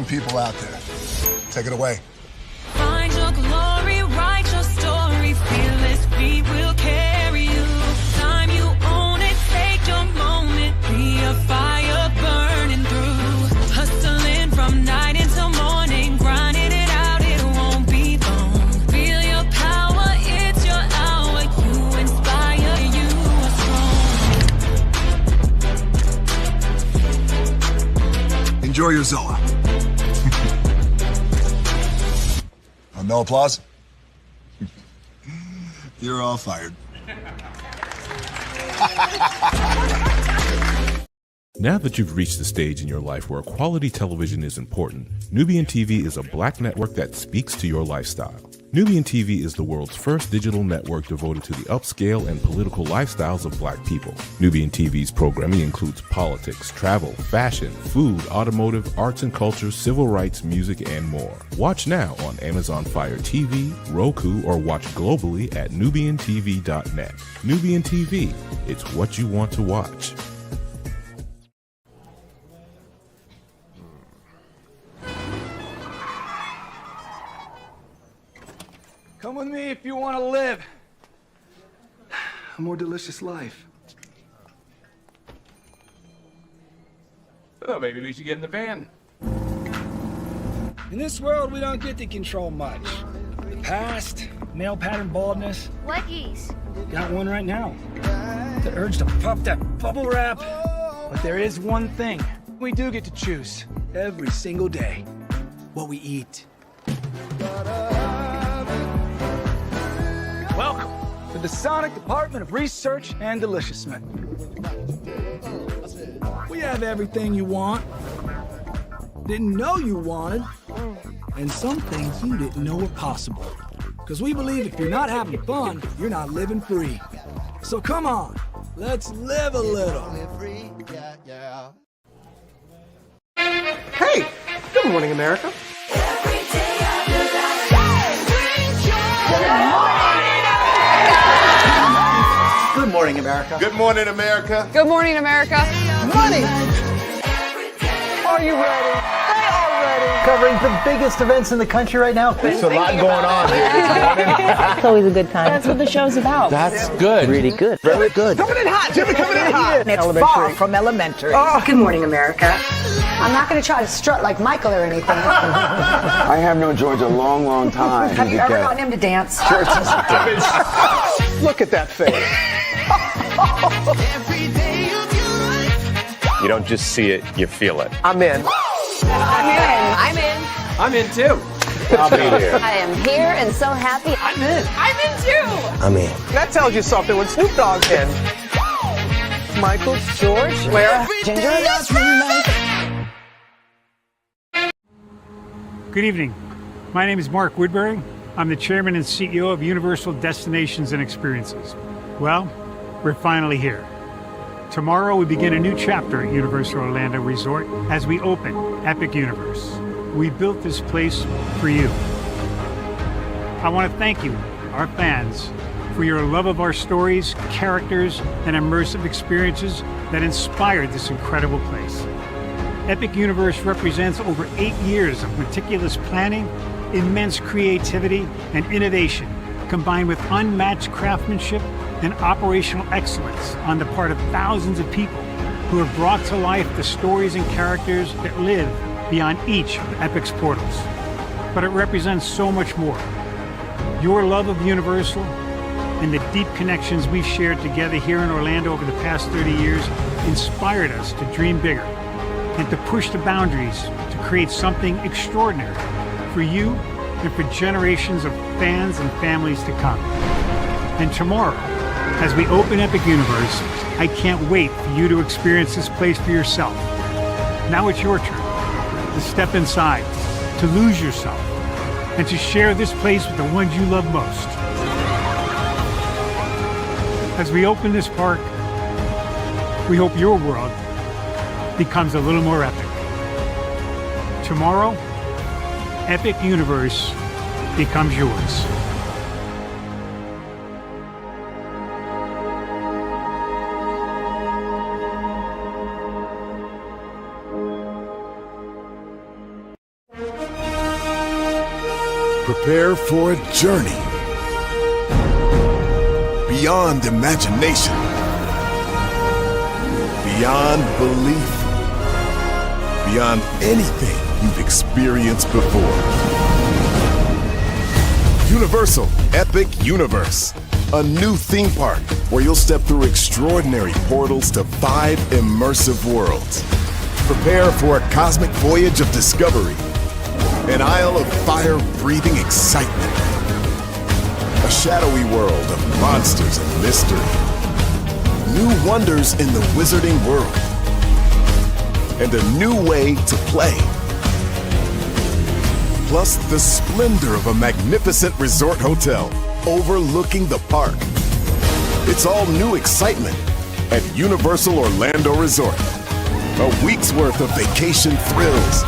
amazing people out there. Take it away. Find your glory, write your story, fearless feet will carry you. Time you own it, take your moment, be a fire burning through. Hustling from night until morning, grinding it out, it won't be long. Feel your power, it's your hour, you inspire, you are strong. Enjoy your Zola. No applause? You're all fired. Now that you've reached the stage in your life where quality television is important, Nubian TV is a black network that speaks to your lifestyle. Nubian TV is the world's first digital network devoted to the upscale and political lifestyles of black people. Nubian TV's programming includes politics, travel, fashion, food, automotive, arts and culture, civil rights, music, and more. Watch now on Amazon Fire TV, Roku, or watch globally at nubiantv.net. Nubian TV, it's what you want to watch. Come with me if you want to live a more delicious life. Oh, maybe we should get in the van. In this world, we don't get to control much. The past, male pattern baldness. Leggies. Got one right now. The urge to puff that bubble wrap. But there is one thing we do get to choose every single day. What we eat. Welcome to the Sonic Department of Research and Deliciousment. We have everything you want, didn't know you wanted, and some things you didn't know were possible. Because we believe if you're not having fun, you're not living free. So come on, let's live a little. Hey, good morning, America. Good morning, America. Good morning, America. Good morning, America. Money! Are you ready? They are ready. Covering the biggest events in the country right now. There's a lot going on here this morning. It's always a good time. That's what the show's about. That's good. Really good. Very good. Coming in hot, Jimmy, coming in hot. It's far from elementary. Good morning, America. I'm not going to try to strut like Michael or anything. I have known George a long, long time. Have you ever gotten him to dance? Look at that face. You don't just see it, you feel it. I'm in. I'm in. I'm in. I'm in too. I'll be here. I am here and so happy. I'm in. I'm in too. I'm in. That tells you something when Snoop Dogg's in. Michael, George, where? Ginger. Good evening. My name is Mark Woodbury. I'm the chairman and CEO of Universal Destinations and Experiences. Well, we're finally here. Tomorrow we begin a new chapter at Universal Orlando Resort as we open Epic Universe. We built this place for you. I want to thank you, our fans, for your love of our stories, characters, and immersive experiences that inspired this incredible place. Epic Universe represents over 8 years of meticulous planning, immense creativity, and innovation, combined with unmatched craftsmanship and operational excellence on the part of thousands of people who have brought to life the stories and characters that live beyond each of Epic's portals. But it represents so much more. Your love of Universal and the deep connections we've shared together here in Orlando over the past 30 years inspired us to dream bigger and to push the boundaries to create something extraordinary for you and for generations of fans and families to come. And tomorrow, as we open Epic Universe, I can't wait for you to experience this place for yourself. Now it's your turn to step inside, to lose yourself, and to share this place with the ones you love most. As we open this park, we hope your world becomes a little more epic. Tomorrow, Epic Universe becomes yours. Prepare for a journey beyond imagination, beyond belief, beyond anything you've experienced before. Universal Epic Universe, a new theme park where you'll step through extraordinary portals to 5 immersive worlds. Prepare for a cosmic voyage of discovery, an isle of fire-breathing excitement, a shadowy world of monsters and mystery, new wonders in the wizarding world, and a new way to play. Plus the splendor of a magnificent resort hotel overlooking the park. It's all new excitement at Universal Orlando Resort. A week's worth of vacation thrills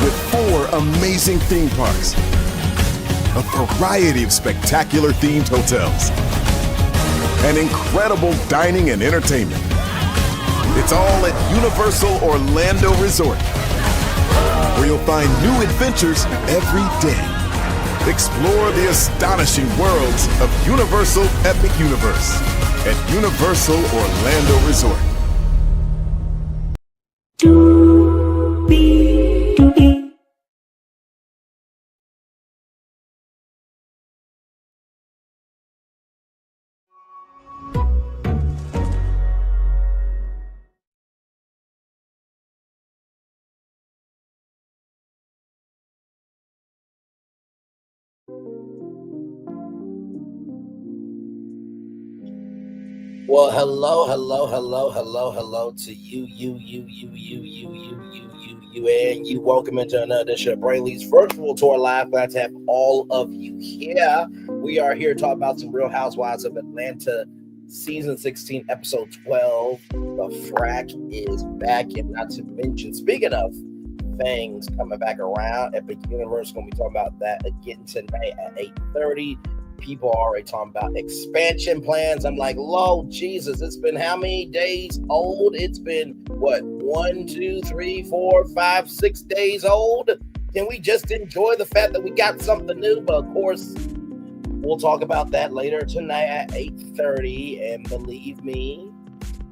with 4 amazing theme parks, a variety of spectacular themed hotels, and incredible dining and entertainment. It's all at Universal Orlando Resort, where you'll find new adventures every day. Explore the astonishing worlds of Universal Epic Universe at Universal Orlando Resort. Well, hello to you, and you. Welcome into another edition of Brainley's Virtual Tour Live. Glad to have all of you here. We are here to talk about some Real Housewives of Atlanta, Season 16, Episode 12. The Frack is back, and not to mention, speaking of things coming back around, Epic Universe, going to be talking about that again tonight at 8:30. People are already talking about expansion plans. I'm like, Lord Jesus, it's been how many days old? It's been, what, 1, 2, 3, 4, 5, 6 days old? Can we just enjoy the fact that we got something new? But of course, we'll talk about that later tonight at 8:30. And believe me,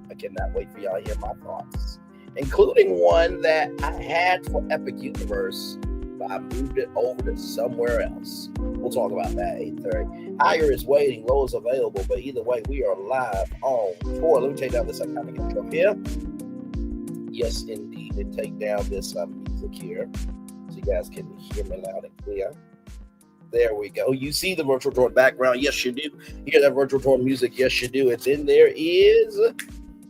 I cannot wait for y'all to hear my thoughts, including one that I had for Epic Universe, but I moved it over to somewhere else. We'll talk about that at 8:30. Higher is waiting, low is available, but either way, we are live on tour. Let me take down this iconic intro here. Yes, indeed, and take down this music here so you guys can hear me loud and clear. There we go. You see the virtual tour background? Yes, you do. You hear that virtual tour music? Yes, you do. And then there is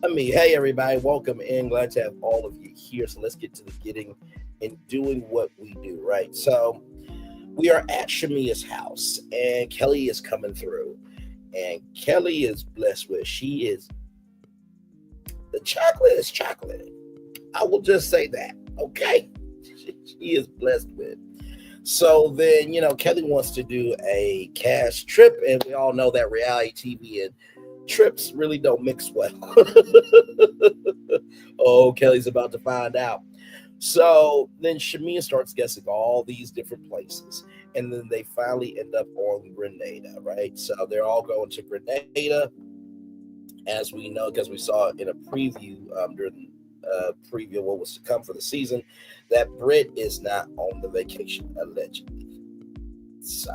me. Hey, everybody, welcome in. Glad to have all of you here. So let's get to the getting and doing what we do, right? So we are at Shamia's house, and Kelly is coming through, and Kelly is blessed with, the chocolate is chocolate. I will just say that, okay? She is blessed with. So then, Kelly wants to do a cash trip, and we all know that reality TV and trips really don't mix well. Oh, Kelly's about to find out. So then Shamia starts guessing all these different places, and then they finally end up on Grenada, right? So they're all going to Grenada, as we know, because we saw in a preview during preview of what was to come for the season, that Britt is not on the vacation, allegedly. So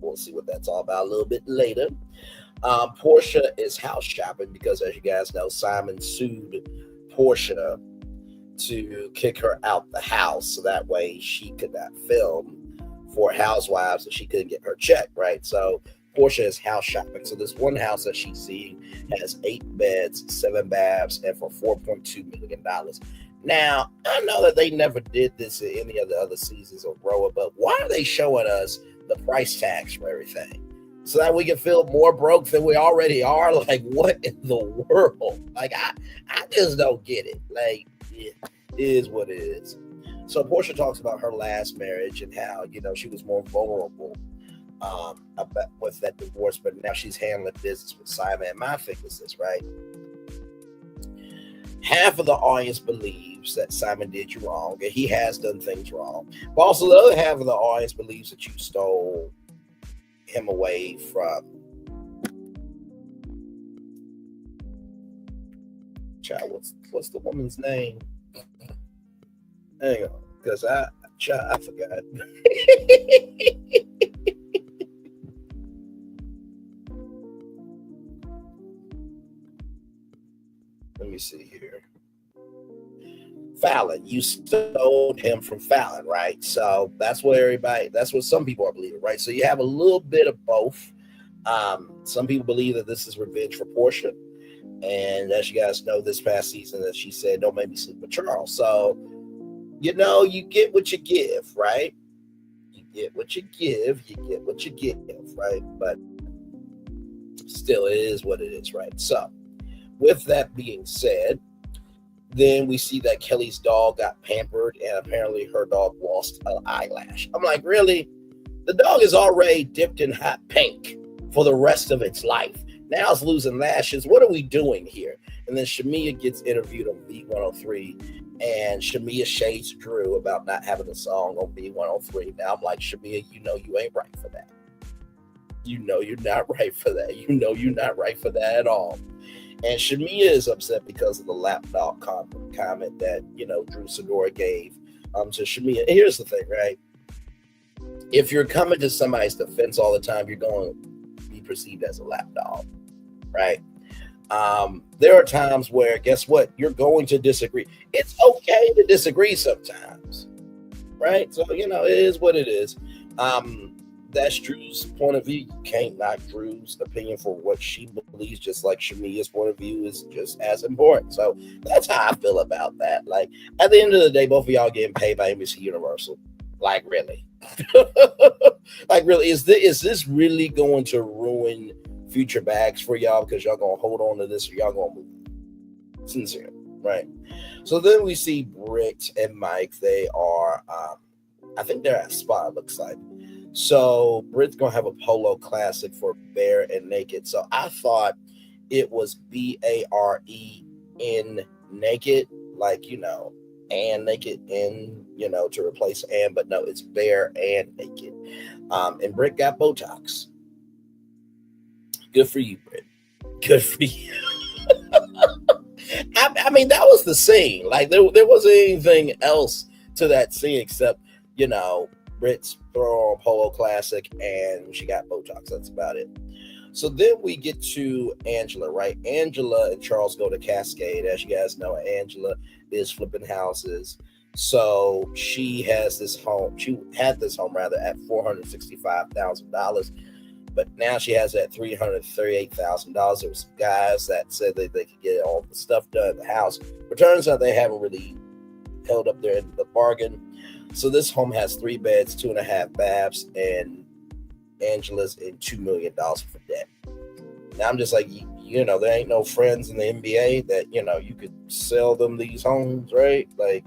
we'll see what that's all about a little bit later. Portia is house shopping because, as you guys know, Simon sued Portia to kick her out the house, so that way she could not film for Housewives and she couldn't get her check, right? So Portia is house shopping. So this one house that she's seeing has 8 beds, 7 baths, and for $4.2 million. Now, I know that they never did this in any of the other seasons of Roa, but why are they showing us the price tags for everything? So that we can feel more broke than we already are? Like, what in the world? Like, I just don't get it. Like, it is what it is. So Portia talks about her last marriage and how, she was more vulnerable with that divorce, but now she's handling business with Simon. And my thing is this, right? half of the audience believes that Simon did you wrong, and he has done things wrong. But also the other half of the audience believes that you stole him away from child. What's the woman's name? Hang on, because I forgot. Let me see here. Fallon, you stole him from Fallon, right? So that's what some people are believing, right? So you have a little bit of both. Some people believe that this is revenge for Portia. And as you guys know, this past season that she said, don't make me sleep with Charles. So, you get what you give, right? You get what you give, right? But still, it is what it is, right? So, with that being said, then we see that Kelly's dog got pampered, and apparently her dog lost an eyelash. I'm like, really? The dog is already dipped in hot pink for the rest of its life. Now it's losing lashes. What are we doing here? And then Shamia gets interviewed on B103, and Shamia shades Drew about not having a song on B103. Now I'm like, Shamia, you ain't right for that. You're not right for that. You're not right for that at all. And Shamia is upset because of the lapdog comment that, Drew Sidora gave to Shamia. And here's the thing, right? If you're coming to somebody's defense all the time, you're going to be perceived as a lapdog, right? There are times where, guess what? You're going to disagree. It's okay to disagree sometimes, right? So, it is what it is. That's Drew's point of view. You can't knock Drew's opinion for what she believes, just like Shamia's point of view is just as important. So that's how I feel about that. Like, at the end of the day, both of y'all getting paid by NBC Universal. Like, really? Like, really? Is this really going to ruin future bags for y'all because y'all going to hold on to this or y'all going to move? Sincere, right? So then we see Britt and Mike. They are, I think they're at Spa, it looks like. So Britt's going to have a polo classic for Bare and Naked. So I thought it was BAREN Naked, like, and Naked in, to replace and, but no, it's Bare and Naked. And Britt got Botox. Good for you, Britt. Good for you. I mean, that was the scene. Like, there wasn't anything else to that scene except, Britt's throw on polo classic and she got Botox. That's about it. So then we get to Angela, right? Angela and Charles go to Cascade. As you guys know, Angela is flipping houses. So she has this home. She had this home rather at $465,000, but now she has it at $338,000. There were some guys that said that they could get all the stuff done at the house, but turns out they haven't really held up their end of the bargain. So this home has 3 beds, 2.5 baths, and Angela's in $2 million for debt. Now I'm just like, there ain't no friends in the NBA that, you could sell them these homes, right? Like,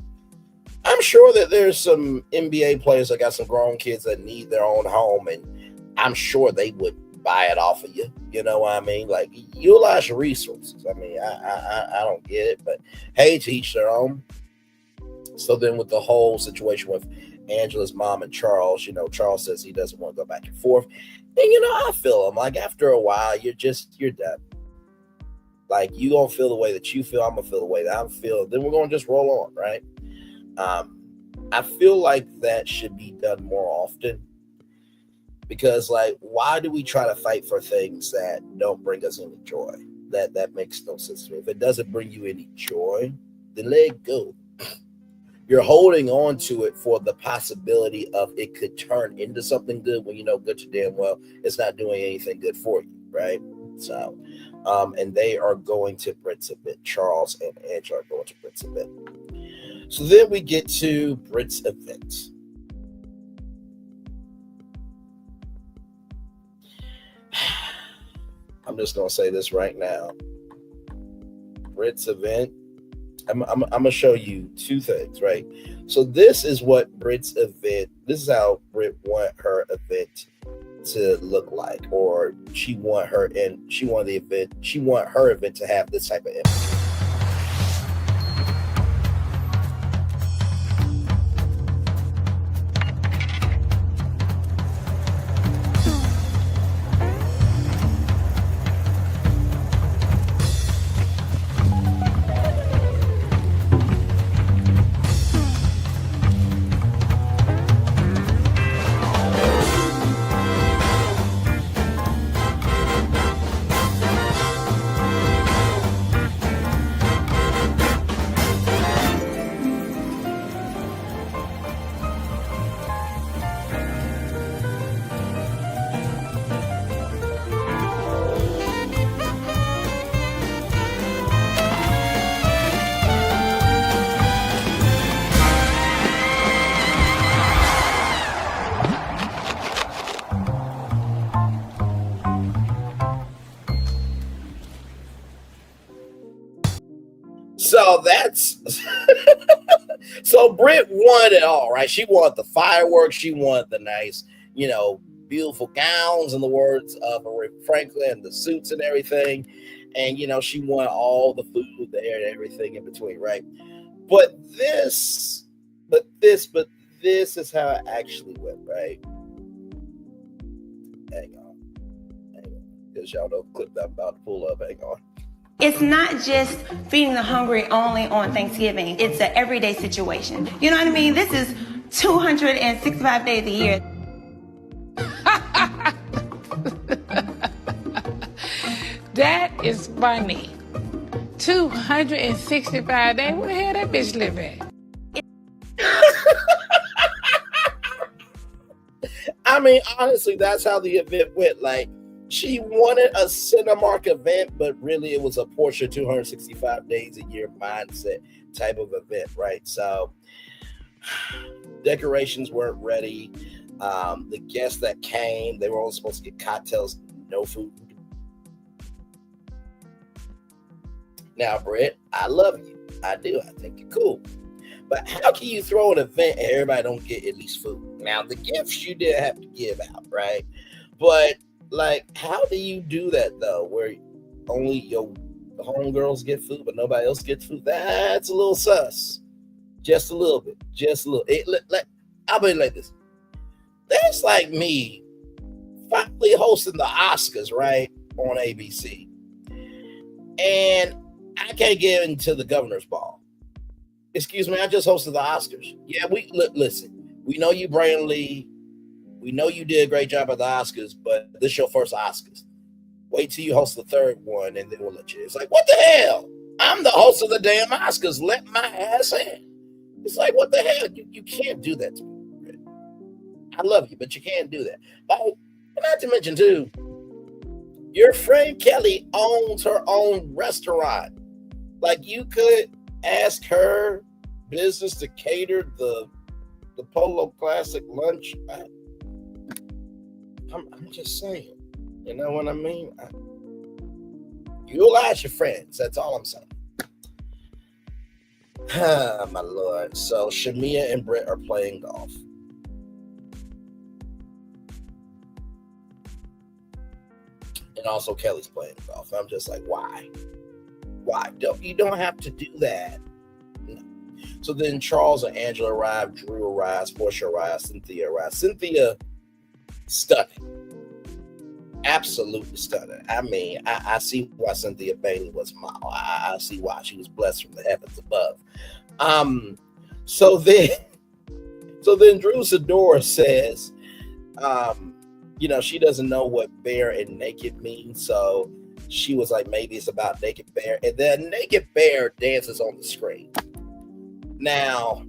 I'm sure that there's some NBA players that got some grown kids that need their own home, and I'm sure they would buy it off of you. You know what I mean? Like, utilize your resources. I mean, I don't get it, but hey, to each their own. So then with the whole situation with Angela's mom and Charles, Charles says he doesn't want to go back and forth. And, I feel him. Like, after a while, you're done. Like, you going to feel the way that you feel. I'm going to feel the way that I'm feeling. Then we're going to just roll on, right? I feel like that should be done more often. Because, like, why do we try to fight for things that don't bring us any joy? That makes no sense to me. If it doesn't bring you any joy, then let it go. You're holding on to it for the possibility of it could turn into something good when you know good to damn well it's not doing anything good for you, right? So, and they are going to Britt's event. Charles and Angela are going to Britt's event. So then we get to Britt's event. I'm just going to say this right now. Britt's event. I'm going to show you 2 things, right? So this is what Britt's event, this is how Britt want her event to look like, or she want her event to have this type of image. So that's so Britt won it all, right? She wanted the fireworks, she wanted the nice, beautiful gowns, in the words of Aretha Franklin, the suits and everything. And she wanted all the food there and everything in between, right? But this is how it actually went, right? Hang on. Because y'all know the clip that I'm about to pull up. Hang on. It's not just feeding the hungry only on Thanksgiving. It's an everyday situation. You know what I mean? This is 265 days a year. That is funny. 265 days? Where the hell that bitch live at? I mean, honestly, that's how the event went. Like, she wanted a Cinemark event, but really it was a Porsche 265 days a year mindset type of event, right? So decorations weren't ready. The guests that came, they were only supposed to get cocktails, no food. Now, Britt, I love you. I do. I think you're cool. But how can you throw an event and everybody don't get at least food? Now, the gifts you did have to give out, right? But like, how do you do that though, where only your homegirls get food, but nobody else gets food? That's a little sus. Just a little bit. Just a little. I'll be like this. That's like me finally hosting the Oscars, right, on ABC. And I can't get into the governor's ball. Excuse me, I just hosted the Oscars. Yeah, listen. We know you, Brandon Lee. We know you did a great job at the Oscars, but this is your first Oscars. Wait till you host the third one, and then we'll let you. It's like, what the hell? I'm the host of the damn Oscars. Let my ass in. It's like, what the hell? You can't do that to me. I love you, but you can't do that. Like, not to mention, too, your friend Kelly owns her own restaurant. Like, you could ask her business to cater the Polo Classic lunch. I'm just saying. You know what I mean? You'll ask your friends. That's all I'm saying. My Lord. So Shamia and Britt are playing golf. And also Kelly's playing golf. I'm just like, why? Why? You don't have to do that. No. So then Charles and Angela arrived, Drew arrives, Portia arrives, Cynthia arrives. Cynthia, stunning. Absolutely stunning. I mean, I see why Cynthia Bailey was model. I see why she was blessed from the heavens above. So then Drew Sidora says, she doesn't know what bare and naked means. So she was like, maybe it's about naked bear. And then naked bear dances on the screen. Now,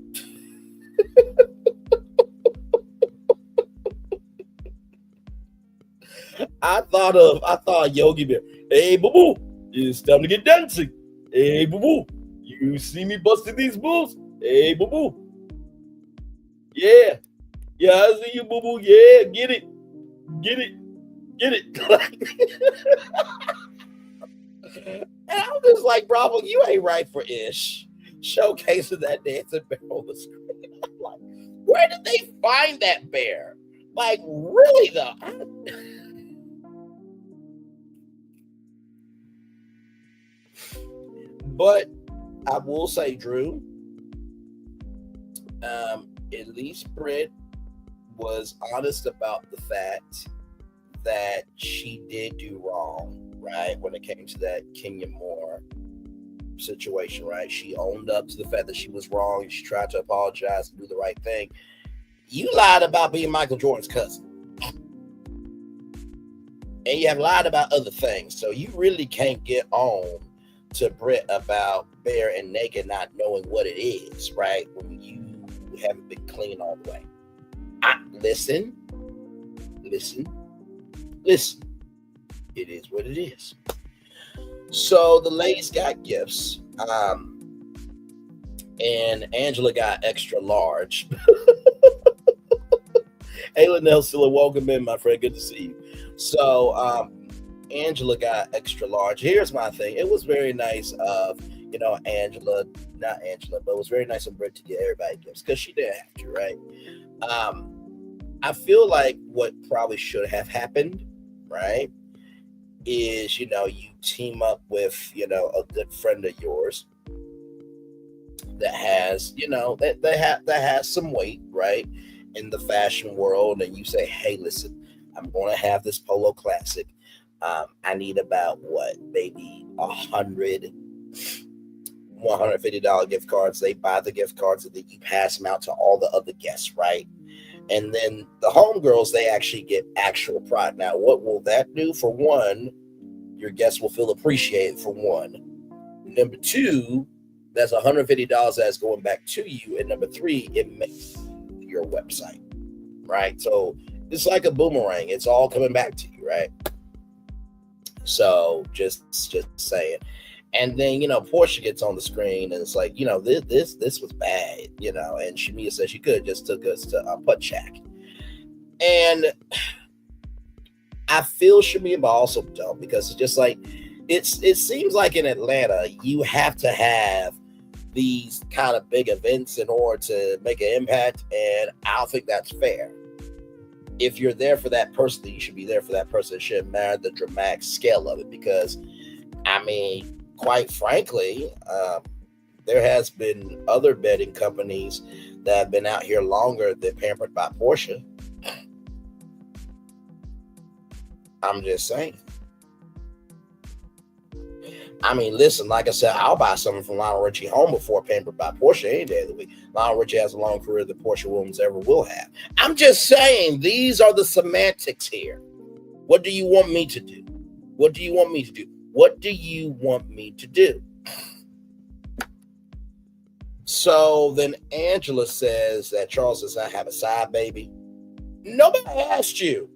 I thought Yogi Bear. Hey, boo-boo, it's time to get dancing. Hey, boo-boo, you see me busting these moves? Hey, boo-boo. Yeah, I see you, boo-boo. Yeah, get it. And I'm just like, bravo, you ain't right for Ish. Showcasing that dancing bear on the screen. I'm like, where did they find that bear? Like, really though? But I will say, Drew, at least Britt was honest about the fact that she did do wrong, right? When it came to that Kenya Moore situation, right? She owned up to the fact that she was wrong. She tried to apologize and do the right thing. You lied about being Michael Jordan's cousin. And you have lied about other things. So you really can't get on to Britt about bare and naked not knowing what it is, right? When you haven't been clean all the way. Listen. It is what it is. So the ladies got gifts. And Angela got extra large. Ayla Nelson, welcome in, my friend. Good to see you. So Angela got extra large. Here's my thing. It was very nice of Angela, not Angela, but it was very nice of Britt to get everybody gifts because she didn't have to, right? I feel like what probably should have happened, right, is, you team up with, a good friend of yours that has, that has some weight, right, in the fashion world, and you say, hey, listen, I'm going to have this Polo Classic. I need about maybe $150 gift cards. They buy the gift cards and then you pass them out to all the other guests, right? And then the homegirls, they actually get actual product. Now, what will that do? For one, your guests will feel appreciated, for one. Number two, that's $150 that's going back to you. And number three, it makes your website, right? So it's like a boomerang. It's all coming back to you, right? So just saying. And then, Portia gets on the screen and it's like, this was bad, and Shamia says she could have just took us to Putt Shack. And I feel Shamia, but also don't, because it's just like, it seems like in Atlanta, you have to have these kind of big events in order to make an impact. And I don't think that's fair. If you're there for that person, then you should be there for that person. It shouldn't matter the dramatic scale of it, because, quite frankly, there has been other bedding companies that have been out here longer than Pampered by Portia. I'm just saying. Listen, like I said, I'll buy something from Lionel Richie home before Pampered by Portia any day of the week. Lionel Richie has a long career that Portia Williams ever will have. I'm just saying, these are the semantics here. What do you want me to do? What do you want me to do? What do you want me to do? So then Angela says that Charles does not have a side baby. Nobody asked you.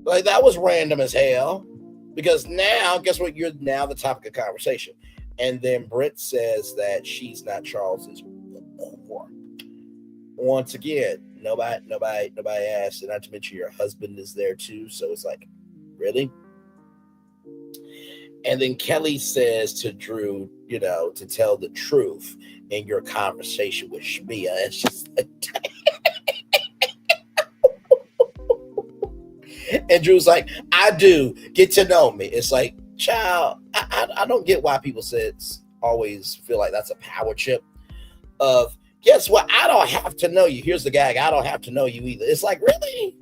Like, that was random as hell. Because now, guess what? You're now the topic of conversation. And then Britt says that she's not Charles's whore. Once again, nobody asked. And not to mention your husband is there too. So it's like, really? And then Kelly says to Drew, to tell the truth in your conversation with Shamia. It's just like, and Drew's like, I do. Get to know me. It's like, child, I don't get why people always feel like that's a power trip of, guess what? I don't have to know you. Here's the gag. I don't have to know you either. It's like, really?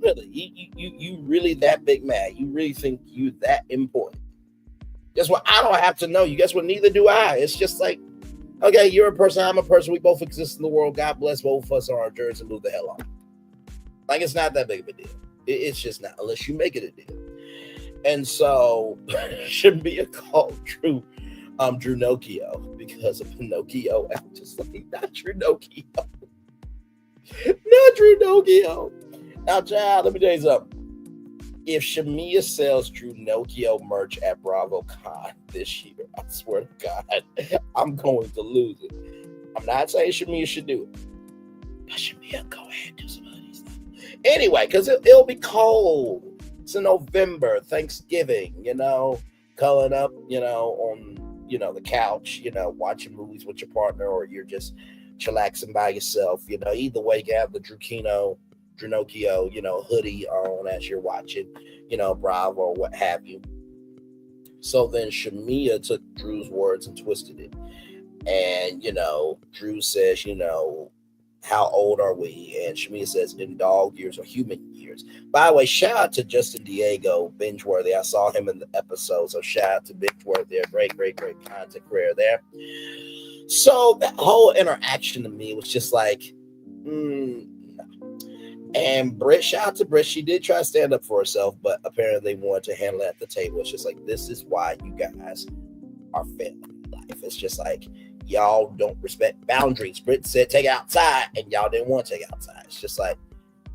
Really? You really that big man? You really think you that important? Guess what? I don't have to know you. Guess what? Neither do I. It's just like, okay, you're a person. I'm a person. We both exist in the world. God bless both of us on our journeys and move the hell on. Like, it's not that big of a deal. It's just not, unless you make it a deal. And so, shouldn't be a call Drew Nokio, because of Pinocchio. I'm just like, not Drew Nokio. Not Drew Nokio. Now, child, let me tell you something. If Shamia sells Drew Nokio merch at BravoCon this year, I swear to God, I'm going to lose it. I'm not saying Shamia should do it, but Shamia, go ahead and do some other stuff. Anyway, because it'll be cold. It's in November, Thanksgiving, curling up, on, the couch, watching movies with your partner, or you're just chillaxing by yourself. Either way, you have the Drew Nokio, hoodie on as you're watching, Bravo or what have you. So then Shamia took Drew's words and twisted it. And, Drew says, how old are we? And Shamia says, in dog years or human years. By the way, shout out to Justin Diego, Bingeworthy. I saw him in the episode. So shout out to Bingeworthy. Great content creator there. So that whole interaction to me was just like, And Britt, shout out to Britt. She did try to stand up for herself, but apparently they wanted to handle it at the table. It's just like, this is why you guys are family in life. It's just like, y'all don't respect boundaries. Britt said take it outside, and y'all didn't want to take it outside. It's just like,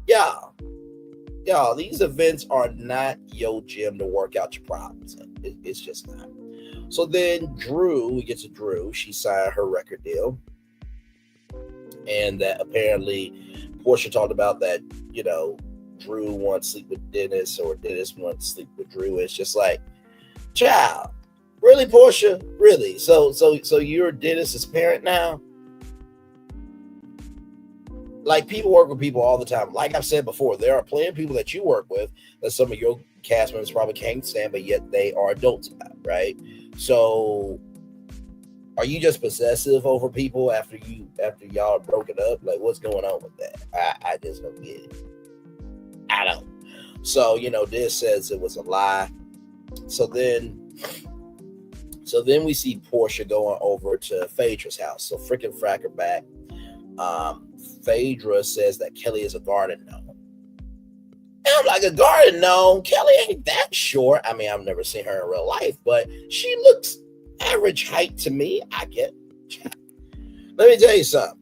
y'all, these events are not your gym to work out your problems. It's just not. So then we get to Drew. She signed her record deal. And that apparently Portia talked about that, Drew wants to sleep with Dennis, or Dennis wants to sleep with Drew. It's just like, child, Really, Portia? Really? So you're Dennis's parent now? Like, people work with people all the time. Like I've said before, there are plenty of people that you work with that some of your cast members probably can't stand, but yet they are adults about, right? So, are you just possessive over people after y'all broken up? Like, what's going on with that? I just don't get it. I don't. So, this says it was a lie. So then we see Portia going over to Phaedra's house. So freaking Frack are back. Phaedra says that Kelly is a garden gnome. And I'm like, a garden gnome? Kelly ain't that short. I mean, I've never seen her in real life, but she looks average height to me. I get. Let me tell you something.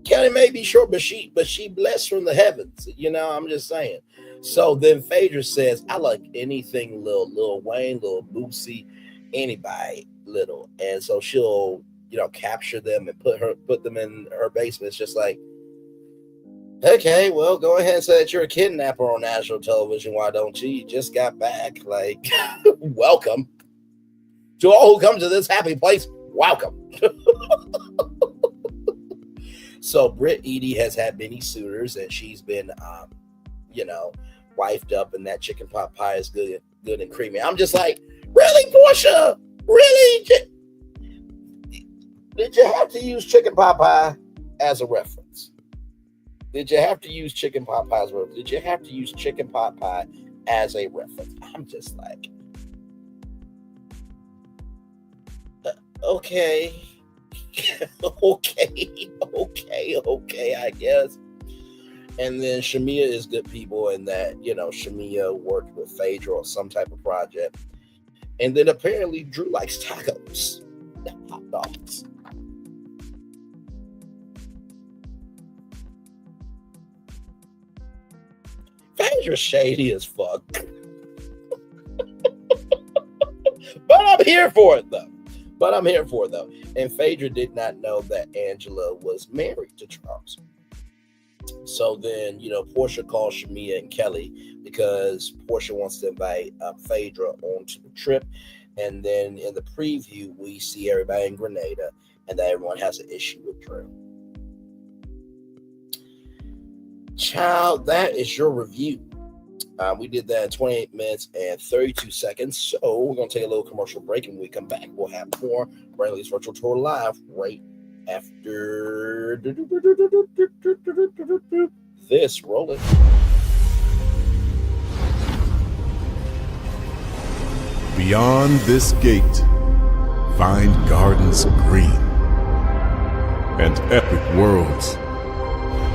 Kelly may be short, but she blessed from the heavens. I'm just saying. So then Phaedra says, I like anything little, Lil Wayne, Lil Boosie, anybody little. And so she'll, capture them and put them in her basement. It's just like, okay, well, go ahead and say that you're a kidnapper on national television. Why don't you? You just got back. Like, welcome. To all who come to this happy place, welcome. So Britt Edie has had many suitors, and she's been, wifed up, and that chicken pot pie is good and creamy. I'm just like, really, Portia? Really? Did you have to use chicken pot pie as a reference? Did you have to use chicken pot pie as a reference? Did you have to use chicken pot pie as a reference? I'm just like, okay, okay, I guess. And then Shamia is good people in that, Shamia worked with Phaedra on some type of project. And then apparently Drew likes tacos, hot dogs. Phaedra's shady as fuck. But I'm here for it though. And Phaedra did not know that Angela was married to Charles. So then, Portia calls Shamia and Kelly because Portia wants to invite Phaedra onto the trip. And then in the preview, we see everybody in Grenada and that everyone has an issue with Drew. Child, that is your review. We did that in 28 minutes and 32 seconds. So we're going to take a little commercial break, and when we come back, we'll have more Bradley's Virtual Tour Live right after this. Roll it. Beyond this gate, find gardens green and epic worlds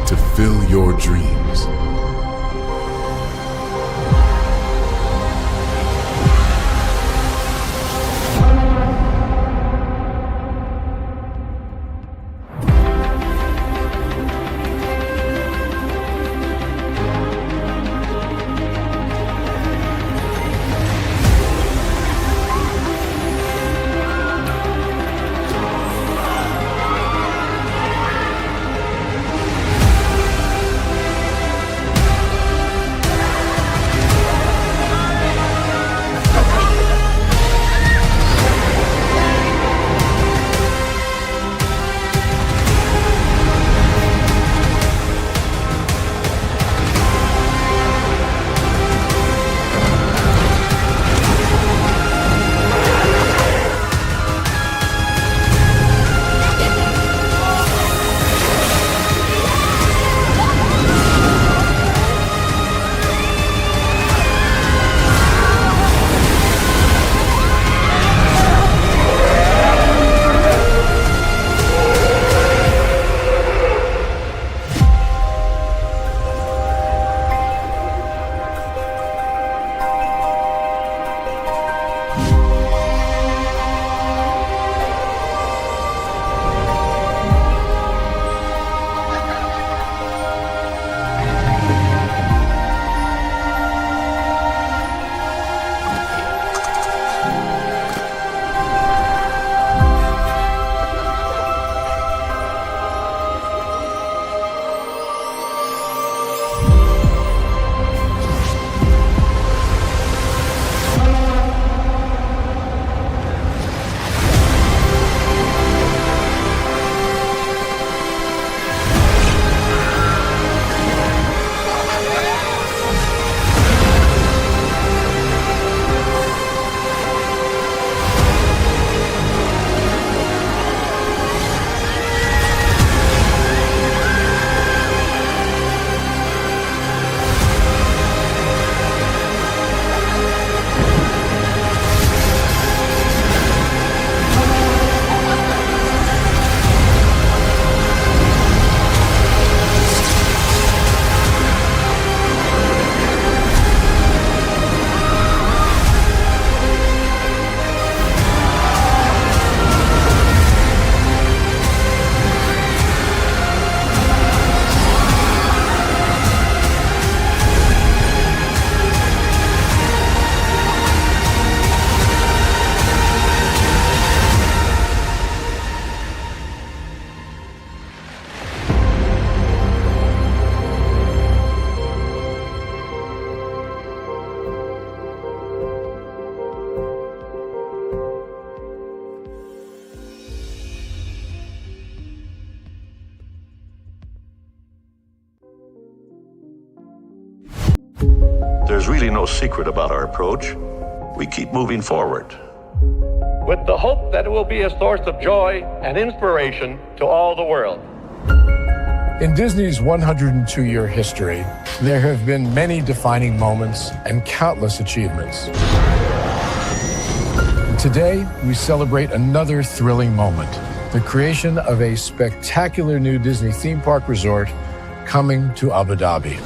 to fill your dreams. There's really no secret about our approach. We keep moving forward, with the hope that it will be a source of joy and inspiration to all the world. In Disney's 102-year history, there have been many defining moments and countless achievements. Today, we celebrate another thrilling moment, the creation of a spectacular new Disney theme park resort coming to Abu Dhabi.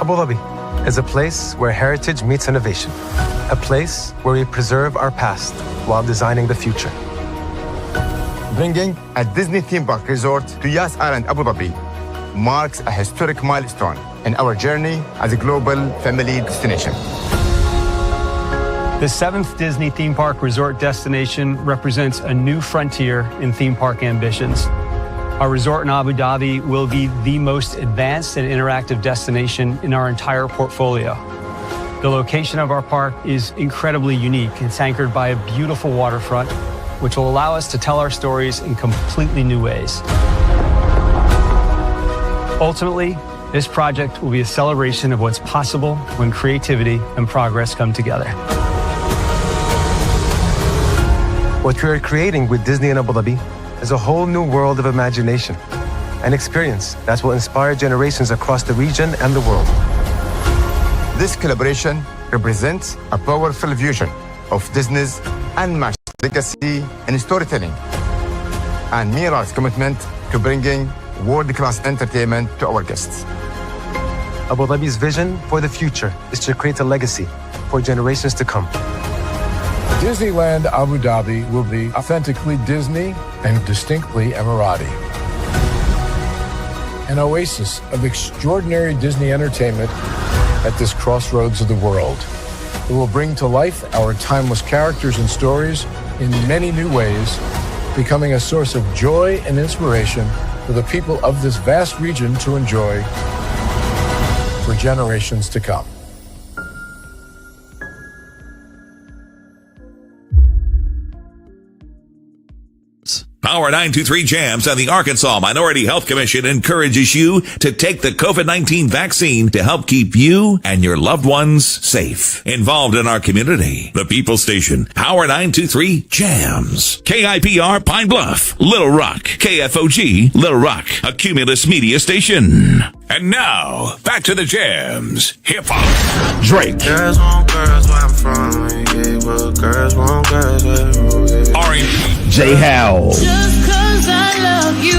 Abu Dhabi is a place where heritage meets innovation, a place where we preserve our past while designing the future. Bringing a Disney theme park resort to Yas Island, Abu Dhabi, marks a historic milestone in our journey as a global family destination. The 7th Disney theme park resort destination represents a new frontier in theme park ambitions. Our resort in Abu Dhabi will be the most advanced and interactive destination in our entire portfolio. The location of our park is incredibly unique. It's anchored by a beautiful waterfront, which will allow us to tell our stories in completely new ways. Ultimately, this project will be a celebration of what's possible when creativity and progress come together. What we are creating with Disney in Abu Dhabi is a whole new world of imagination, an experience that will inspire generations across the region and the world. This collaboration represents a powerful fusion of Disney's unmatched legacy in storytelling and Mira's commitment to bringing world-class entertainment to our guests. Abu Dhabi's vision for the future is to create a legacy for generations to come. Disneyland Abu Dhabi will be authentically Disney and distinctly Emirati. An oasis of extraordinary Disney entertainment at this crossroads of the world. It will bring to life our timeless characters and stories in many new ways, becoming a source of joy and inspiration for the people of this vast region to enjoy for generations to come. Power 923 Jams and the Arkansas Minority Health Commission encourages you to take the COVID-19 vaccine to help keep you and your loved ones safe. Involved in our community, the People Station, Power 923 Jams. KIPR Pine Bluff, Little Rock, KFOG, Little Rock, a Cumulus Media Station. And now, back to the jams. Hip-hop. Drake. Girls want girls where I'm from. Yeah, well, girls want girls where R&B. J. Howell. Just 'cause I love you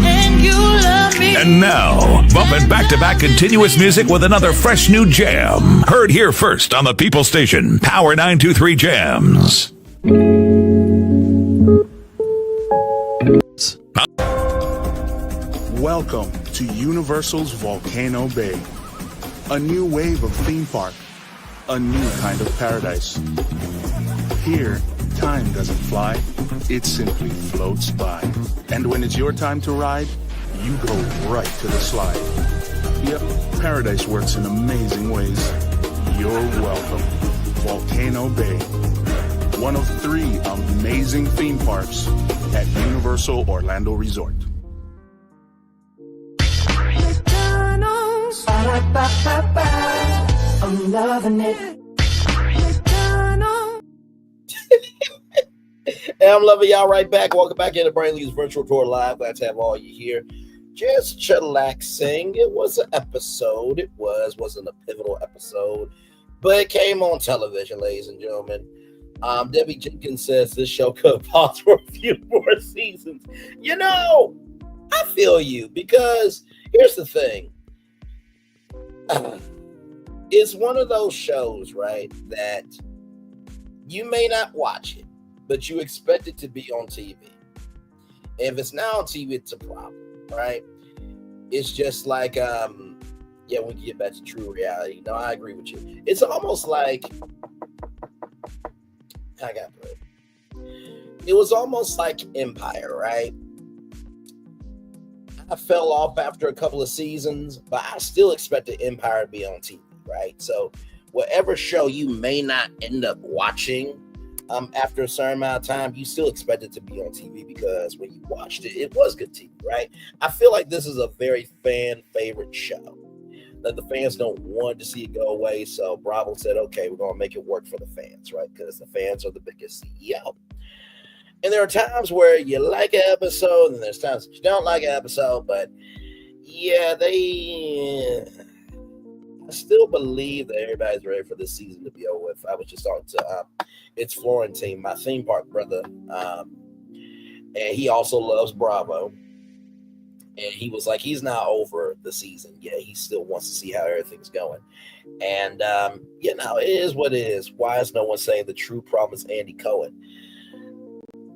and you love me. And now, bumping back-to-back continuous music with another fresh new jam. Heard here first on the People Station, Power 923 Jams. Welcome to Universal's Volcano Bay. A new wave of theme park. A new kind of paradise. Here, time doesn't fly. It simply floats by. And when it's your time to ride, you go right to the slide. Yep, paradise works in amazing ways. You're welcome. Volcano Bay. One of 3 amazing theme parks at Universal Orlando Resort. I'm loving it. Hey, I'm loving y'all right back. Welcome back into Brainley's Virtual Tour Live. Glad to have all you here. Just chillaxing. It was an episode. It wasn't a pivotal episode, but it came on television, ladies and gentlemen. Debbie Jenkins says this show could pause for a few more seasons. You know, I feel you, because here's the thing. It's one of those shows, right, that you may not watch it, but you expect it to be on TV. And if it's not on TV, it's a problem, right? It's just like, when we get back to true reality. No, I agree with you. It's almost like, I got Britt. It was almost like Empire, right? I fell off after a couple of seasons, but I still expected Empire to be on TV, right? So whatever show you may not end up watching, after a certain amount of time, you still expect it to be on TV because when you watched it, it was good TV, right? I feel like this is a very fan favorite show that the fans don't want to see it go away. So Bravo said, okay, we're going to make it work for the fans, right? Because the fans are the biggest CEO. And there are times where you like an episode and there's times that you don't like an episode, but yeah, I still believe that everybody's ready for this season to be over with. I was just talking to it's Florentine, my theme park brother, and he also loves Bravo. And he was like, he's not over the season. Yeah, he still wants to see how everything's going. And, it is what it is. Why is no one saying the true problem is Andy Cohen?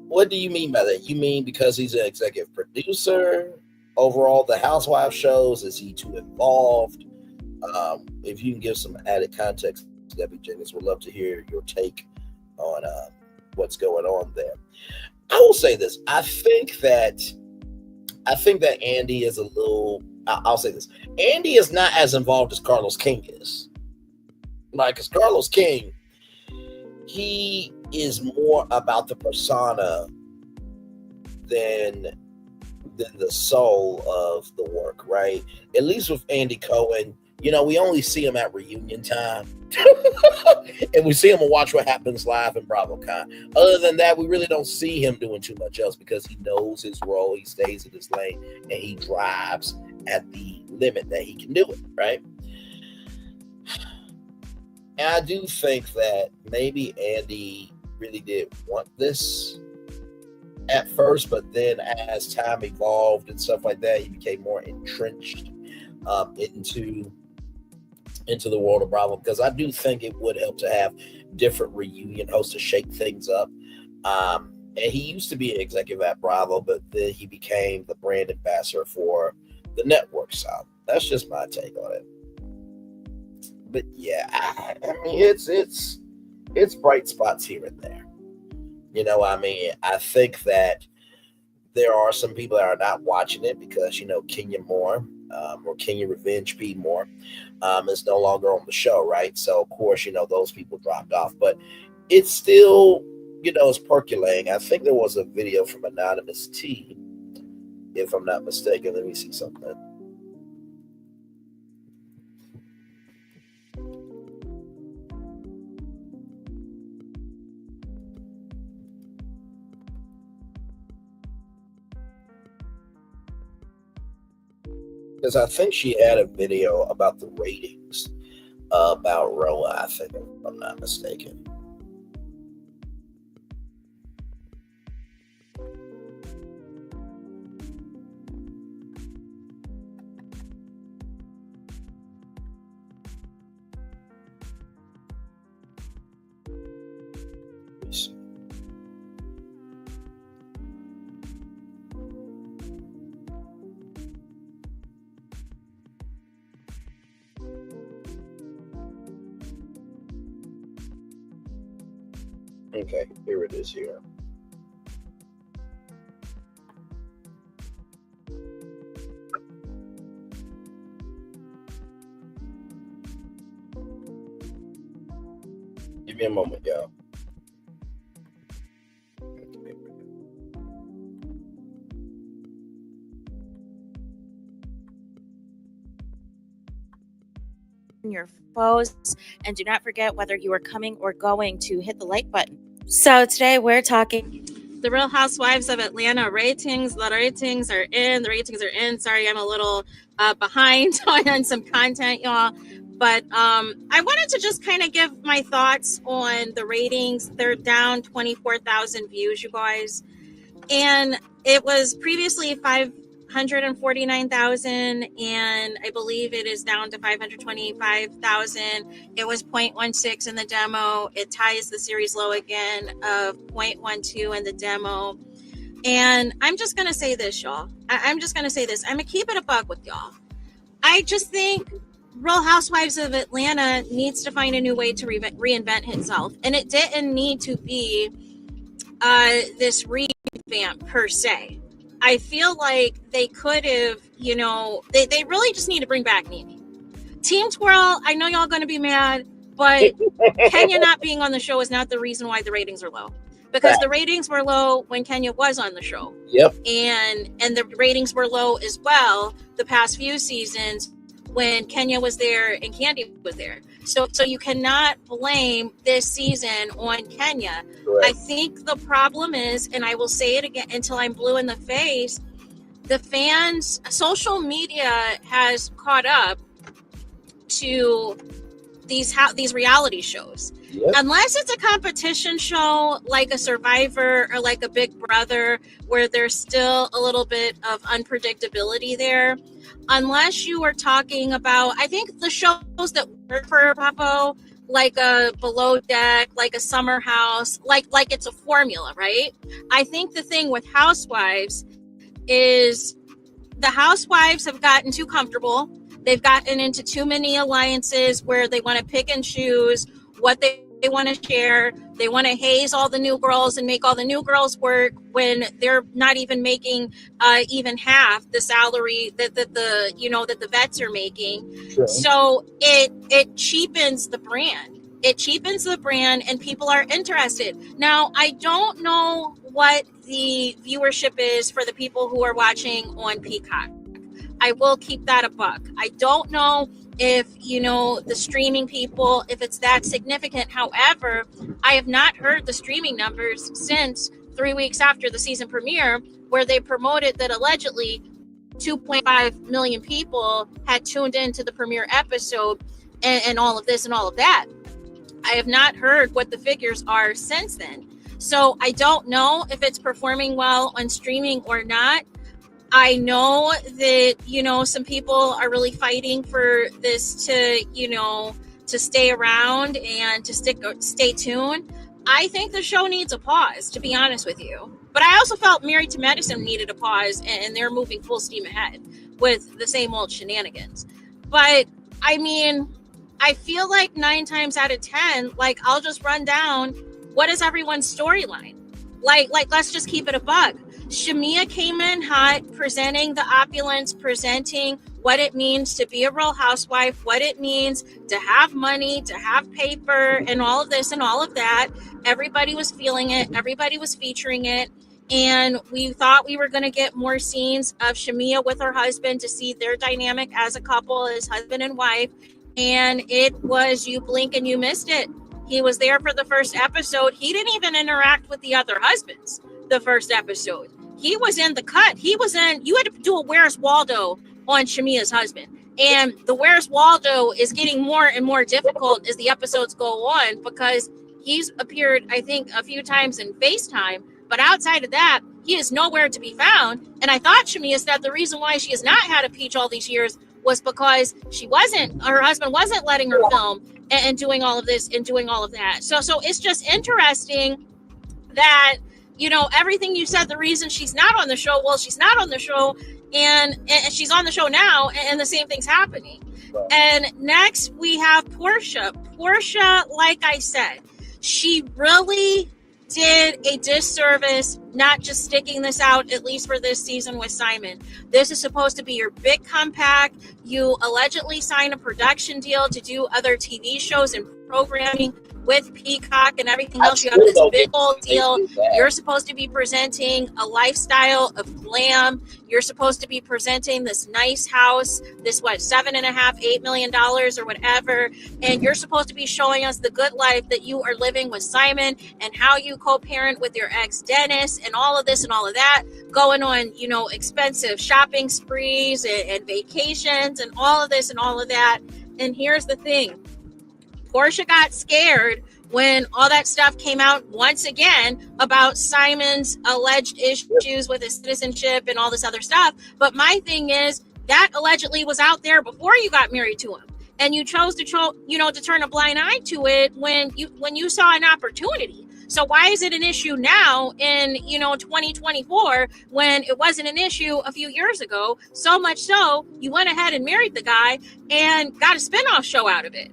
What do you mean by that? You mean because he's an executive producer? Overall, the Housewives shows, is he too involved? If you can give some added context, Debbie Jennings, would love to hear your take on what's going on there. I will say this. I think that Andy is a little, I'll say this. Andy is not as involved as Carlos King is. Like, because Carlos King, he is more about the persona than the soul of the work, right? At least with Andy Cohen, we only see him at reunion time. And we see him and watch what happens live in BravoCon. Other than that, we really don't see him doing too much else because he knows his role, he stays in his lane, and he drives at the limit that he can do it, right? And I do think that maybe Andy really did want this at first, but then as time evolved and stuff like that, he became more entrenched into the world of Bravo, because I do think it would help to have different reunion hosts to shake things up. And he used to be an executive at Bravo, but then he became the brand ambassador for the network. So that's just my take on it. But yeah, I mean, it's bright spots here and there. I think that there are some people that are not watching it because, Kenya Moore, or Kenya Revenge P. Moore, is no longer on the show, right? So, of course, those people dropped off. But it's still, it's percolating. I think there was a video from Anonymous T, if I'm not mistaken. Let me see something. Because I think she had a video about the ratings about Roa, I think, if I'm not mistaken. Okay, here it is here. Give me a moment, y'all. Your foes, and do not forget whether you are coming or going to hit the like button. So today we're talking the Real Housewives of Atlanta ratings. The ratings are in. Sorry, I'm a little behind on some content, y'all. But I wanted to just kind of give my thoughts on the ratings. They're down 24,000 views, you guys. And it was previously 549,000, and I believe it is down to 525,000. It was 0.16 in the demo. It ties the series low again of 0.12 in the demo. And I'm just going to say this, y'all. I'm just going to say this. I'm going to keep it a buck with y'all. I just think Real Housewives of Atlanta needs to find a new way to reinvent itself. And it didn't need to be this revamp per se. I feel like they could have, they really just need to bring back Nene. Team Twirl, I know y'all going to be mad, But Kenya not being on the show is not the reason why the ratings are low. Because the ratings were low when Kenya was on the show. Yep. And the ratings were low as well the past few seasons when Kenya was there and Candy was there. So you cannot blame this season on Kenya. Correct. I think the problem is, and I will say it again until I'm blue in the face, the fans, social media has caught up to these reality shows. Yep. Unless it's a competition show like a Survivor or like a Big Brother, where there's still a little bit of unpredictability there. Unless you are talking about, I think the shows that work for Papo, like a Below Deck, like a Summer House, like it's a formula, right? I think the thing with Housewives is the Housewives have gotten too comfortable. They've gotten into too many alliances where they want to pick and choose what they want to share. They want to haze all the new girls and make all the new girls work when they're not even making even half the salary that the vets are making. Sure. So it cheapens the brand. It cheapens the brand, and people are interested. Now, I don't know what the viewership is for the people who are watching on Peacock. I will keep that a buck. I don't know if, the streaming people, if it's that significant. However, I have not heard the streaming numbers since 3 weeks after the season premiere, where they promoted that allegedly 2.5 million people had tuned into the premiere episode and all of this and all of that. I have not heard what the figures are since then. So I don't know if it's performing well on streaming or not. I know that, some people are really fighting for this to stay around and to stay tuned. I think the show needs a pause, to be honest with you. But I also felt Married to Medicine needed a pause, and they're moving full steam ahead with the same old shenanigans. But, I mean, I feel like 9 times out of 10, I'll just run down what is everyone's storyline. Let's just keep it a bug. Shamia came in hot, presenting the opulence, presenting what it means to be a real housewife, what it means to have money, to have paper, and all of this and all of that. Everybody was feeling it. Everybody was featuring it. And we thought we were going to get more scenes of Shamia with her husband to see their dynamic as a couple, as husband and wife. And it was, you blink and you missed it. He was there for the first episode. He didn't even interact with the other husbands the first episode. He was in the cut. You had to do a Where's Waldo on Shamia's husband. And the Where's Waldo is getting more and more difficult as the episodes go on, because he's appeared, I think, a few times in FaceTime. But outside of that, he is nowhere to be found. And I thought Shamia said the reason why she has not had a peach all these years was because her husband wasn't letting her film and doing all of this and doing all of that. So it's just interesting that, everything you said, the reason she's not on the show, well, she's not on the show, and she's on the show now, and the same thing's happening. Right. And next we have Portia. Portia, like I said, she really did a disservice not just sticking this out, at least for this season, with Simon. This is supposed to be your big comeback. You allegedly signed a production deal to do other TV shows and programming with Peacock and everything else. You have this big old deal. You're supposed to be presenting a lifestyle of glam. You're supposed to be presenting this nice house, this $7.5-8 million or whatever, and you're supposed to be showing us the good life that you are living with Simon and how you co-parent with your ex Dennis and all of this and all of that, going on expensive shopping sprees and vacations and all of this and all of that. And here's the thing. Portia got scared when all that stuff came out once again about Simon's alleged issues with his citizenship and all this other stuff. But my thing is, that allegedly was out there before you got married to him. And you chose to turn a blind eye to it when you saw an opportunity. So why is it an issue now in 2024 when it wasn't an issue a few years ago? So much so you went ahead and married the guy and got a spinoff show out of it.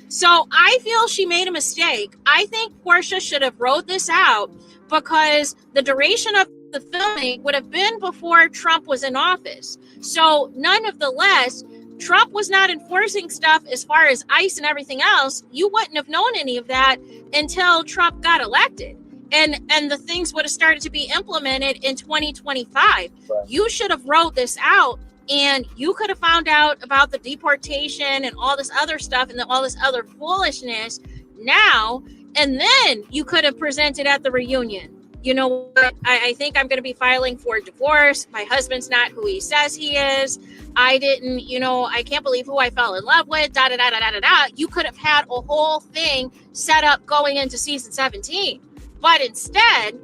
So I feel she made a mistake. I think Portia should have wrote this out, because the duration of the filming would have been before Trump was in office. So none of the less, Trump was not enforcing stuff as far as ICE and everything else, you wouldn't have known any of that until Trump got elected. And the things would have started to be implemented in 2025. Right. You should have wrote this out, and you could have found out about the deportation and all this other stuff and all this other foolishness now, and then you could have presented at the reunion. You know what? I think I'm going to be filing for divorce. My husband's not who he says he is. I didn't, I can't believe who I fell in love with. Da da da da da da da. You could have had a whole thing set up going into season 17. But instead,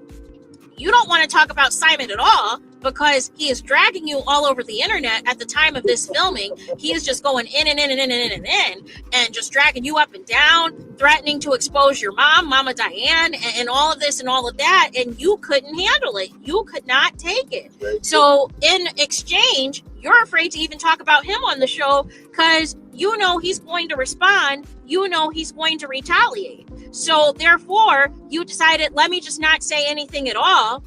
you don't want to talk about Simon at all because he is dragging you all over the internet at the time of this filming. He is just going in and just dragging you up and down, threatening to expose your mom, Mama Diane, and all of this and all of that. And you couldn't handle it. You could not take it. So in exchange, you're afraid to even talk about him on the show because he's going to respond. He's going to retaliate. So therefore, you decided, let me just not say anything at all.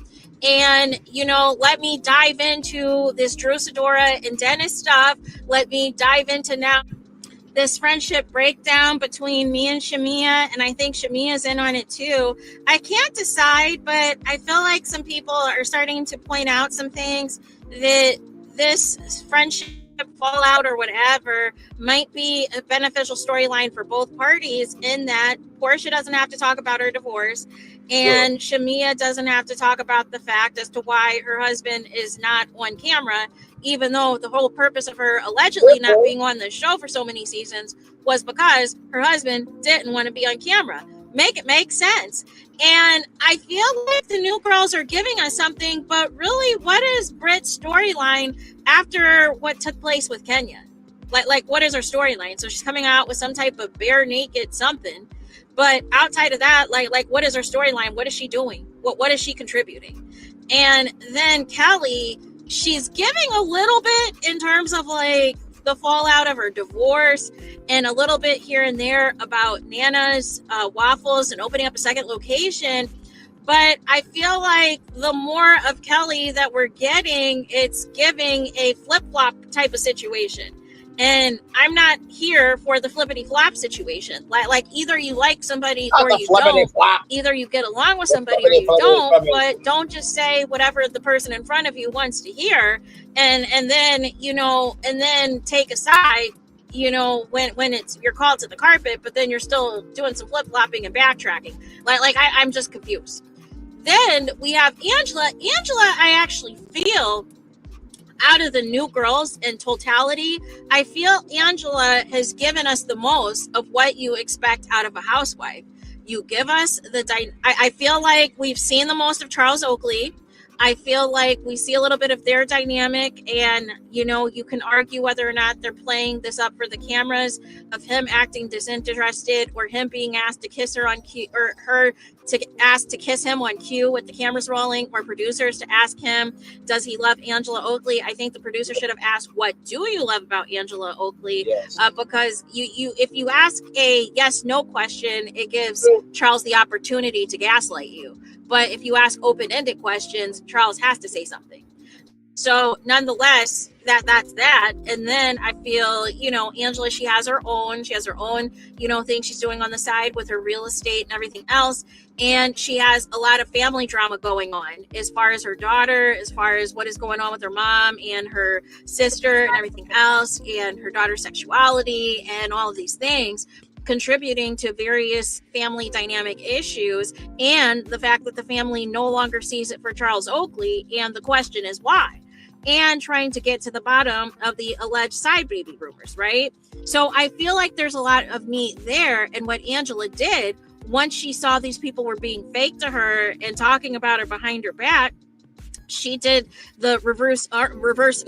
And, let me dive into this Drew Sidora and Dennis stuff. Let me dive into now this friendship breakdown between me and Shamia. And I think Shamia's in on it too. I can't decide, but I feel like some people are starting to point out some things that this friendship fallout or whatever might be a beneficial storyline for both parties, in that Portia doesn't have to talk about her divorce and Shamia doesn't have to talk about the fact as to why her husband is not on camera, even though the whole purpose of her allegedly not being on the show for so many seasons was because her husband didn't want to be on camera. Make it make sense. And I feel like the new girls are giving us something, but really, what is Britt's storyline after what took place with Kenya? Like what is her storyline? So she's coming out with some type of bare naked something, but outside of that, like what is her storyline? What is she doing? What is she contributing? And then Kelly, she's giving a little bit in terms of like the fallout of her divorce and a little bit here and there about Nana's waffles and opening up a second location. But I feel like the more of Kelly that we're getting, it's giving a flip-flop type of situation. And I'm not here for the flippity-flop situation. Like either you like somebody or you don't. Either you get along with somebody or you don't. But don't just say whatever the person in front of you wants to hear, and then and then take a side. When it's you're called to the carpet, but then you're still doing some flip-flopping and backtracking. I'm just confused. Then we have Angela. Angela, I actually feel, out of the new girls in totality, I feel Angela has given us the most of what you expect out of a housewife. You give us I feel like we've seen the most of Charles Oakley. I feel like we see a little bit of their dynamic, and you can argue whether or not they're playing this up for the cameras of him acting disinterested or him being asked to kiss her on cue, or her to ask to kiss him on cue with the cameras rolling, or producers to ask him, does he love Angela Oakley? I think the producer should have asked, what do you love about Angela Oakley? Yes. Because you if you ask a yes/no question, it gives Charles the opportunity to gaslight you. But if you ask open-ended questions, Charles has to say something. So nonetheless, that's that. And then I feel, Angela, she has her own thing she's doing on the side with her real estate and everything else. And she has a lot of family drama going on as far as her daughter, as far as what is going on with her mom and her sister and everything else, and her daughter's sexuality and all of these things, contributing to various family dynamic issues, and the fact that the family no longer sees it for Charles Oakley, and the question is why, and trying to get to the bottom of the alleged side baby rumors, right? So I feel like there's a lot of meat there. And what Angela did once she saw these people were being fake to her and talking about her behind her back, she did the reverse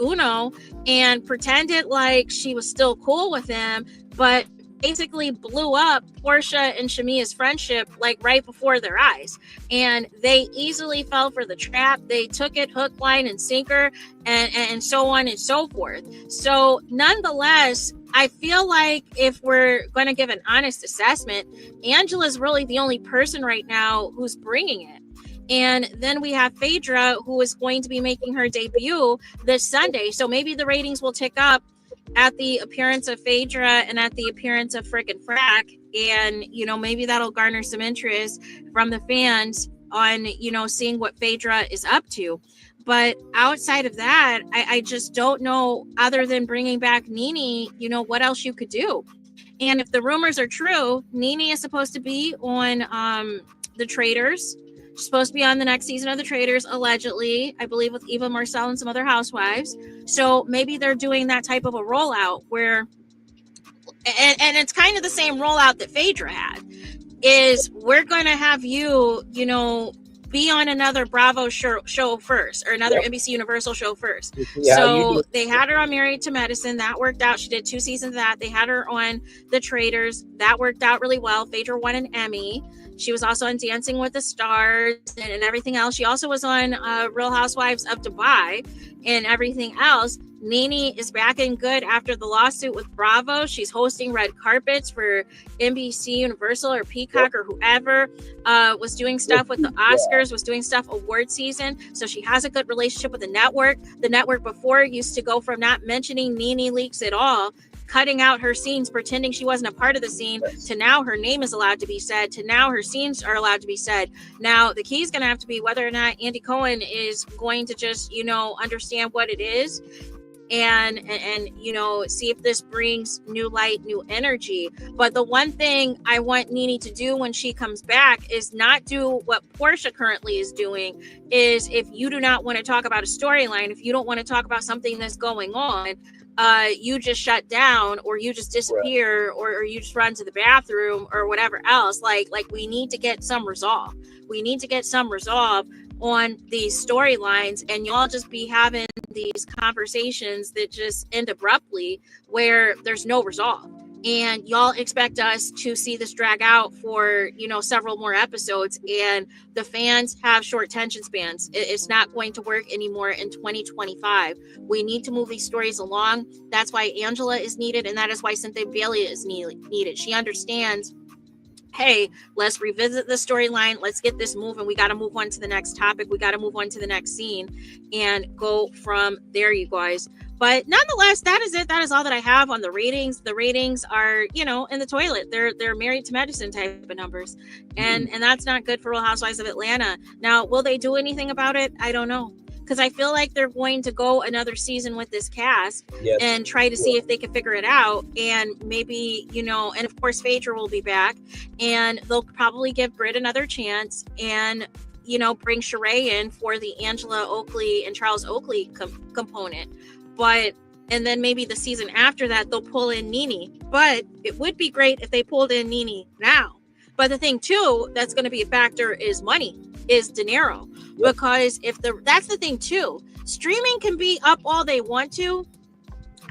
Uno and pretended like she was still cool with him, but basically blew up Portia and Shamia's friendship like right before their eyes, and they easily fell for the trap. They took it hook, line, and sinker, and so on and so forth. So nonetheless, I feel like if we're going to give an honest assessment, Angela's really the only person right now who's bringing it. And then we have Phaedra, who is going to be making her debut this Sunday. So maybe the ratings will tick up at the appearance of Phaedra and at the appearance of frickin' Frack, and maybe that'll garner some interest from the fans on seeing what Phaedra is up to. But outside of that, I just don't know, other than bringing back Nene, what else you could do. And if the rumors are true, Nene is supposed to be on The Traitors. She's supposed to be on the next season of The Traitors, allegedly, I believe, with Eva Marcel and some other housewives. So maybe they're doing that type of a rollout where, and it's kind of the same rollout that Phaedra had, is we're going to have you, be on another Bravo show first, or another NBC Universal show first. Yeah, so they had her on Married to Medicine. That worked out. She did 2 seasons of that. They had her on The Traitors. That worked out really well. Phaedra won an Emmy. She was also on Dancing with the Stars and everything else. She also was on Real Housewives of Dubai and everything else. Nene is back and good after the lawsuit with Bravo. She's hosting red carpets for NBC Universal or Peacock or whoever, was doing stuff with the Oscars, was doing stuff award season. So she has a good relationship with the network. The network before used to go from not mentioning Nene Leakes at all, cutting out her scenes, pretending she wasn't a part of the scene, to now her name is allowed to be said, to now her scenes are allowed to be said. Now the key is going to have to be whether or not Andy Cohen is going to just understand what it is and see if this brings new light, new energy. But the one thing I want Nene to do when she comes back is not do what Portia currently is doing. Is if you do not want to talk about a storyline, if you don't want to talk about something that's going on, you just shut down, or you just disappear, or you just run to the bathroom or whatever else. Like we need to get some resolve. We need to get some resolve on these storylines, and y'all just be having these conversations that just end abruptly where there's no resolve. And y'all expect us to see this drag out for, several more episodes, and the fans have short attention spans. It's not going to work anymore in 2025. We need to move these stories along. That's why Angela is needed, and that is why Cynthia Bailey is needed. She understands, hey, let's revisit the storyline. Let's get this moving. We got to move on to the next topic. We got to move on to the next scene and go from there, you guys. But nonetheless, that is it. That is all that I have on the ratings. The ratings are, in the toilet. They're Married to Medicine type of numbers. And that's not good for Real Housewives of Atlanta. Now, will they do anything about it? I don't know. Because I feel like they're going to go another season with this cast and try to see if they can figure it out. And maybe, and of course, Phaedra will be back. And they'll probably give Britt another chance and, bring Sheree in for the Angela Oakley and Charles Oakley component. And then maybe the season after that, they'll pull in Nene. But it would be great if they pulled in Nene now. But the thing, too, that's going to be a factor is money, is dinero. Because that's the thing, too. Streaming can be up all they want to,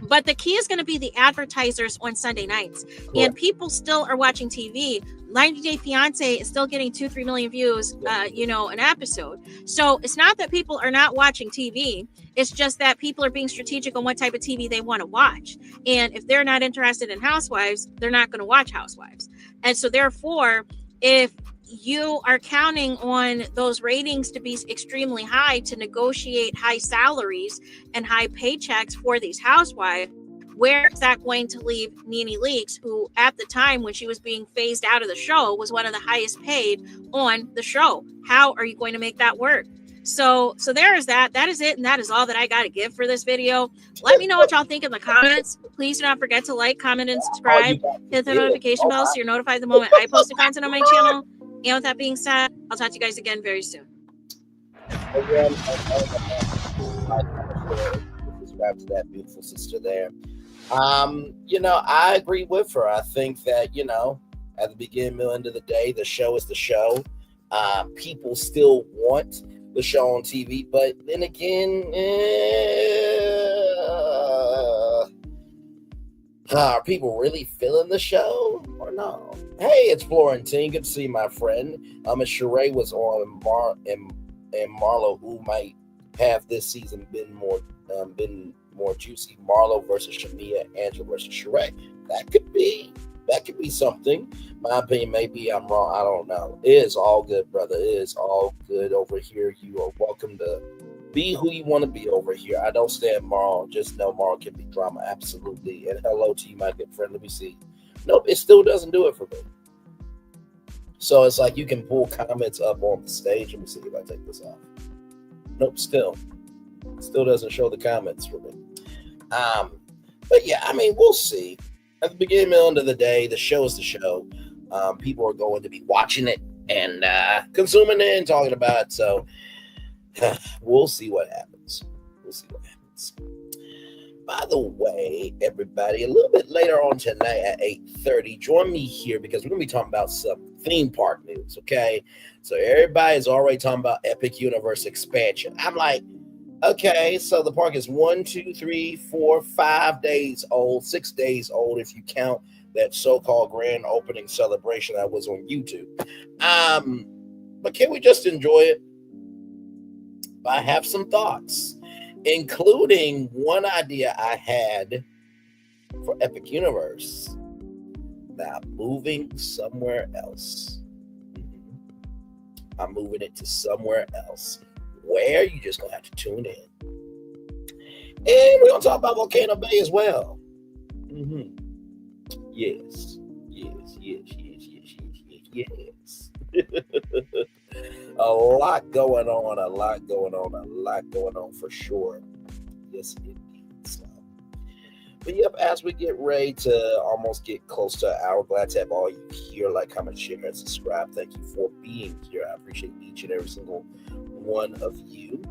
but the key is going to be the advertisers on Sunday nights. Cool. And people still are watching TV. 90 Day Fiance is still getting 2-3 million views, an episode. So it's not that people are not watching TV. It's just that people are being strategic on what type of TV they want to watch. And if they're not interested in Housewives, they're not going to watch Housewives. And so therefore, if you are counting on those ratings to be extremely high to negotiate high salaries and high paychecks for these housewives, where is that going to leave Nene Leakes, who at the time when she was being phased out of the show was one of the highest paid on the show? How are you going to make that work? So there is that. That is it, and that is all that I got to give for this video. Let me know what y'all think in the comments. Please do not forget to like, comment, and subscribe. Hit the notification bell so you're notified the moment I post the content on my channel. And with that being said, I'll talk to you guys again very soon. Subscribe to that beautiful sister there. I agree with her. I think that, at the beginning, middle, end of the day, the show is the show. People still want the show on TV, but then again, are people really feeling the show or no? Hey, it's Florentine. Good to see you, my friend. If Sheree was on and Marlo, who might have this season been more juicy? Marlo versus Shamia, Angela versus Sheree. That could be something. My opinion, maybe I'm wrong. I don't know. It is all good, brother. It is all good over here. You are welcome to Be who you want to be over here. I don't stand Marl. Just know Marl can be drama. Absolutely. And hello to you, my good friend. Let me see. Nope, it still doesn't do it for me. So it's like you can pull comments up on the stage. Let me see if I take this off. Nope, still doesn't show the comments for me. But yeah, I mean, we'll see. At the beginning and end of the day, the show is the show. People are going to be watching it and consuming it and talking about it. So we'll see what happens. By the way, everybody, a little bit later on tonight at 8:30, join me here because we're going to be talking about some theme park news, okay? So everybody's already talking about Epic Universe expansion. I'm like, okay, so the park is 1, 2, 3, 4, 5 days old, 6 days old if you count that so-called grand opening celebration that was on YouTube. But can we just enjoy it? I have some thoughts, including one idea I had for Epic Universe. Now, moving somewhere else. I'm moving it to somewhere else. Where? You just going to have to tune in. And we're going to talk about Volcano Bay as well. Yes. A lot going on for sure. Yes, indeed. So, but yep, as we get ready to almost get close to an hour, glad to have all you here. Like, comment, share, and subscribe. Thank you for being here. I appreciate each and every single one of you.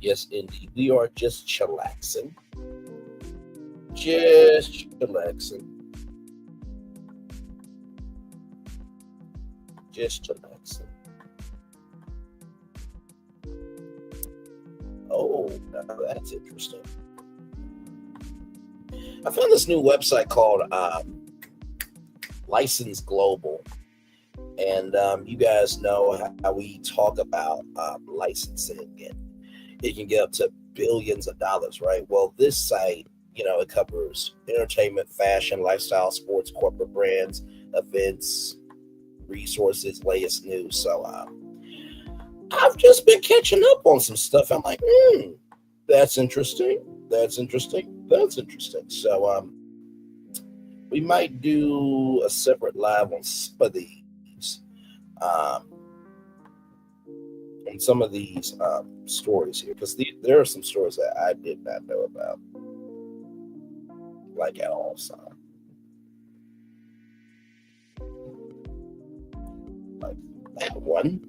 Yes, indeed. We are just chillaxing. Oh, now that's interesting. I found this new website called License Global. And you guys know how we talk about licensing, and it can get up to billions of dollars, right? Well, this site, it covers entertainment, fashion, lifestyle, sports, corporate brands, events, resources, latest news. So I've just been catching up on some stuff. I'm like, that's interesting. So we might do a separate live on some of these. On some of these stories here, because there are some stories that I did not know about, like at all. So, like that one.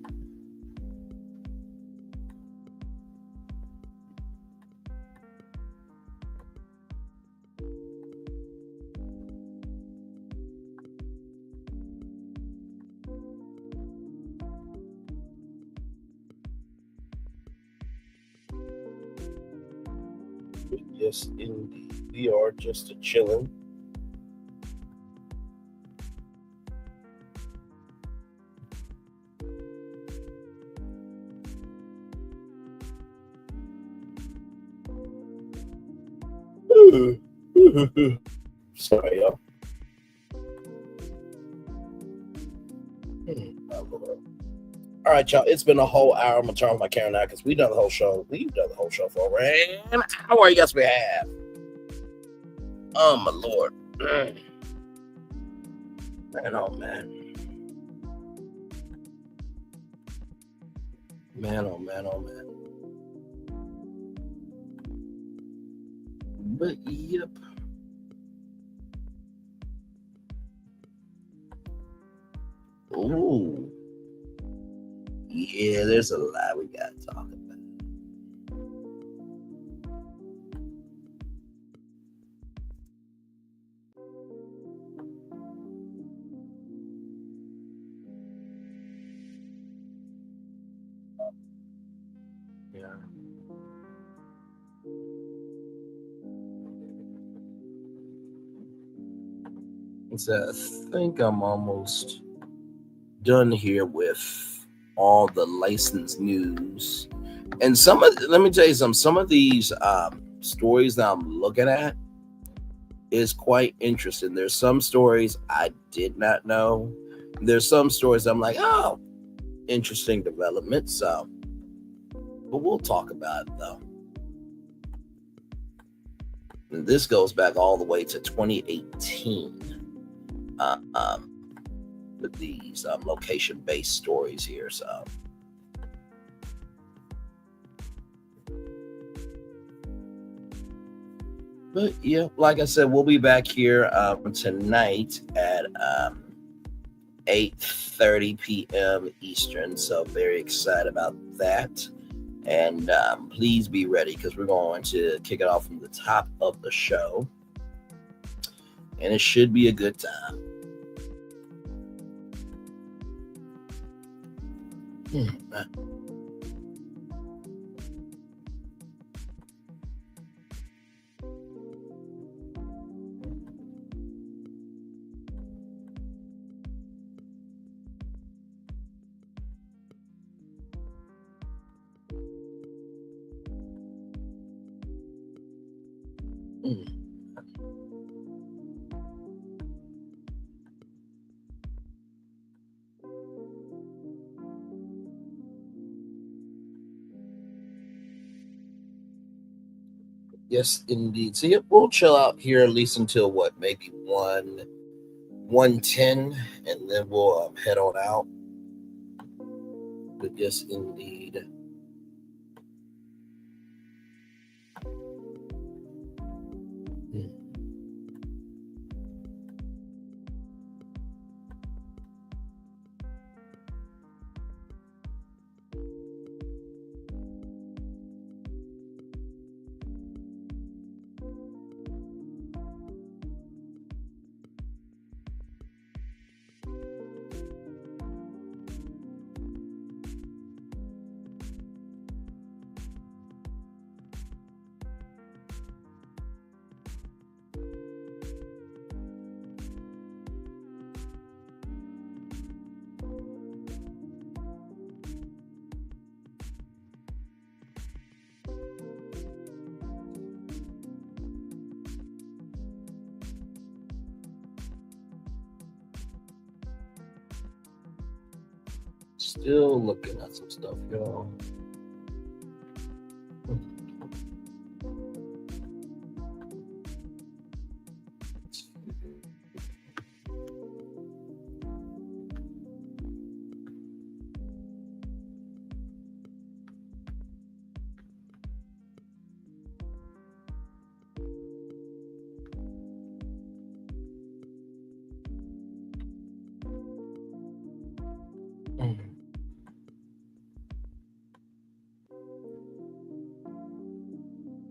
Yes, indeed. We are just a chilling. Sorry, y'all. All right, y'all. It's been a whole hour. I'm gonna turn off my camera now because we've done the whole show. We've done the whole show for over an hour. Yes, we have. Oh my Lord. Man, oh man. Man, oh man, oh man. But yep. Ooh. Yeah, there's a lot we gotta talk about. Yeah. So I think I'm almost done here with all the licensed news, and let me tell you some of these stories that I'm looking at is quite interesting. There's some stories I did not know. There's some stories I'm like, oh, interesting development. So but we'll talk about it though. And this goes back all the way to 2018 with these location-based stories here. So, but yeah, like I said, we'll be back here tonight at 8:30 p.m. Eastern. So very excited about that. And please be ready because we're going to kick it off from the top of the show. And it should be a good time. Yes, indeed. So we'll chill out here at least until what, maybe 1:10, and then we'll head on out. But yes, indeed. Still looking at some stuff, y'all.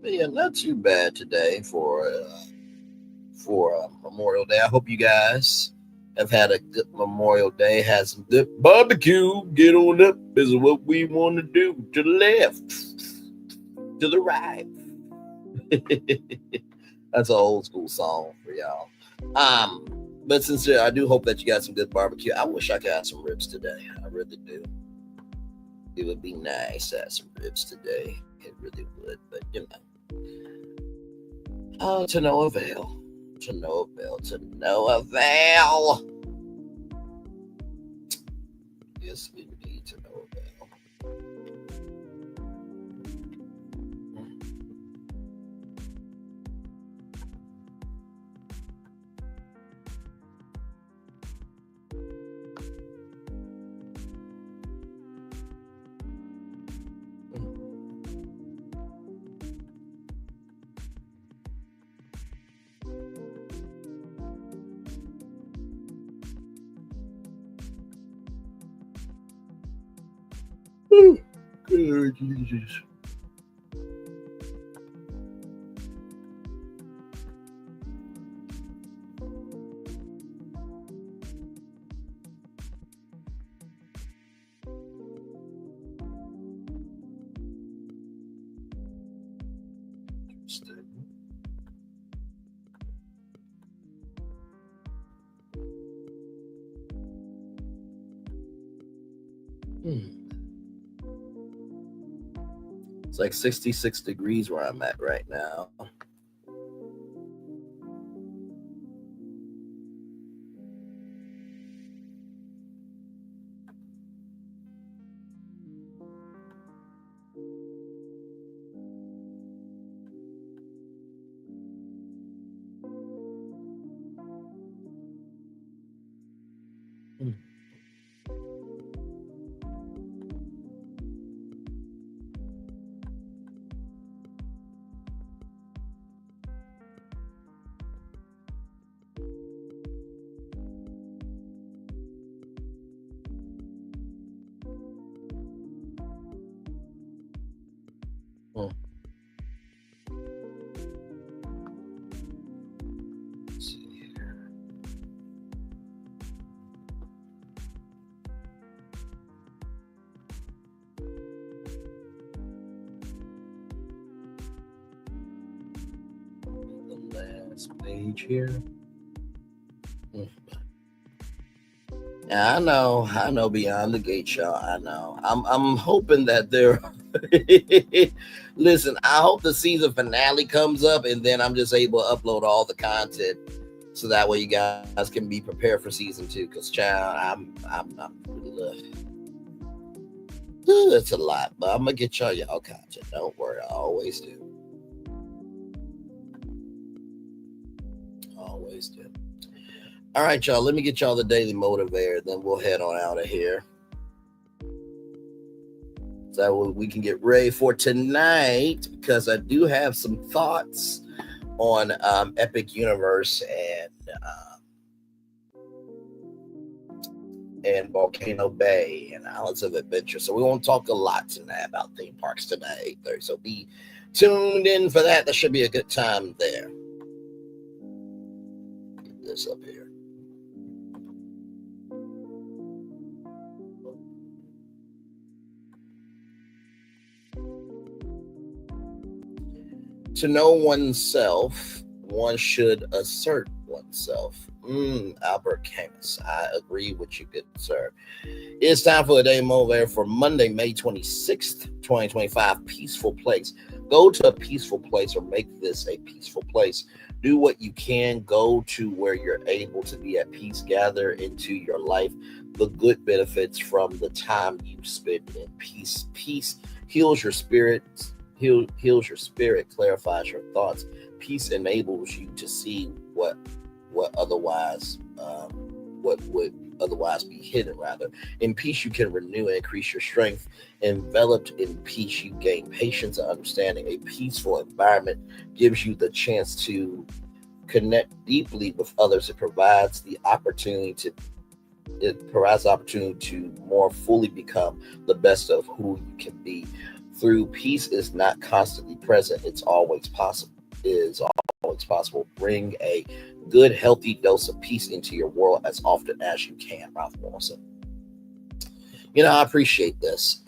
But yeah, not too bad today for Memorial Day. I hope you guys have had a good Memorial Day, had some good barbecue. Get on up is what we want to do. To the left, to the right. That's an old school song for y'all. But sincerely, I do hope that you got some good barbecue. I wish I could have some ribs today. I really do. It would be nice to have some ribs today. It really would, but you know. Oh, to no avail. To no avail. To no avail. Yes, indeed, to no avail. Good Lord Jesus. It's like 66 degrees where I'm at right now. Hmm. Let's see here. The last page here. Yeah, I know beyond the gate, y'all. I know. I'm hoping that they're listen, I hope the season finale comes up and then I'm just able to upload all the content so that way you guys can be prepared for season 2. Because child, I'm really it's a lot, but I'm gonna get y'all content. Don't worry, I always do. Always do. All right, y'all. Let me get y'all the daily motivator, then we'll head on out of here. So that way we can get ready for tonight, because I do have some thoughts on Epic Universe and Volcano Bay and Islands of Adventure. So we won't talk a lot tonight about theme parks tonight at 8:30. So be tuned in for that. That should be a good time there. Get this up here. To know oneself, one should assert oneself. Albert Camus. I agree with you, good sir. It's time for a day motivator for Monday, May 26th, 2025. Peaceful place. Go to a peaceful place or make this a peaceful place. Do what you can. Go to where you're able to be at peace. Gather into your life the good benefits from the time you spend in peace. Peace heals your spirit. Heals your spirit, clarifies your thoughts. Peace enables you to see what would otherwise be hidden. Rather, in peace you can renew and increase your strength. Enveloped in peace, you gain patience and understanding. A peaceful environment gives you the chance to connect deeply with others. It provides the opportunity to more fully become the best of who you can be. Through peace is not constantly present. It's always possible. It is always possible. Bring a good, healthy dose of peace into your world as often as you can. Ralph Morrison. I appreciate this.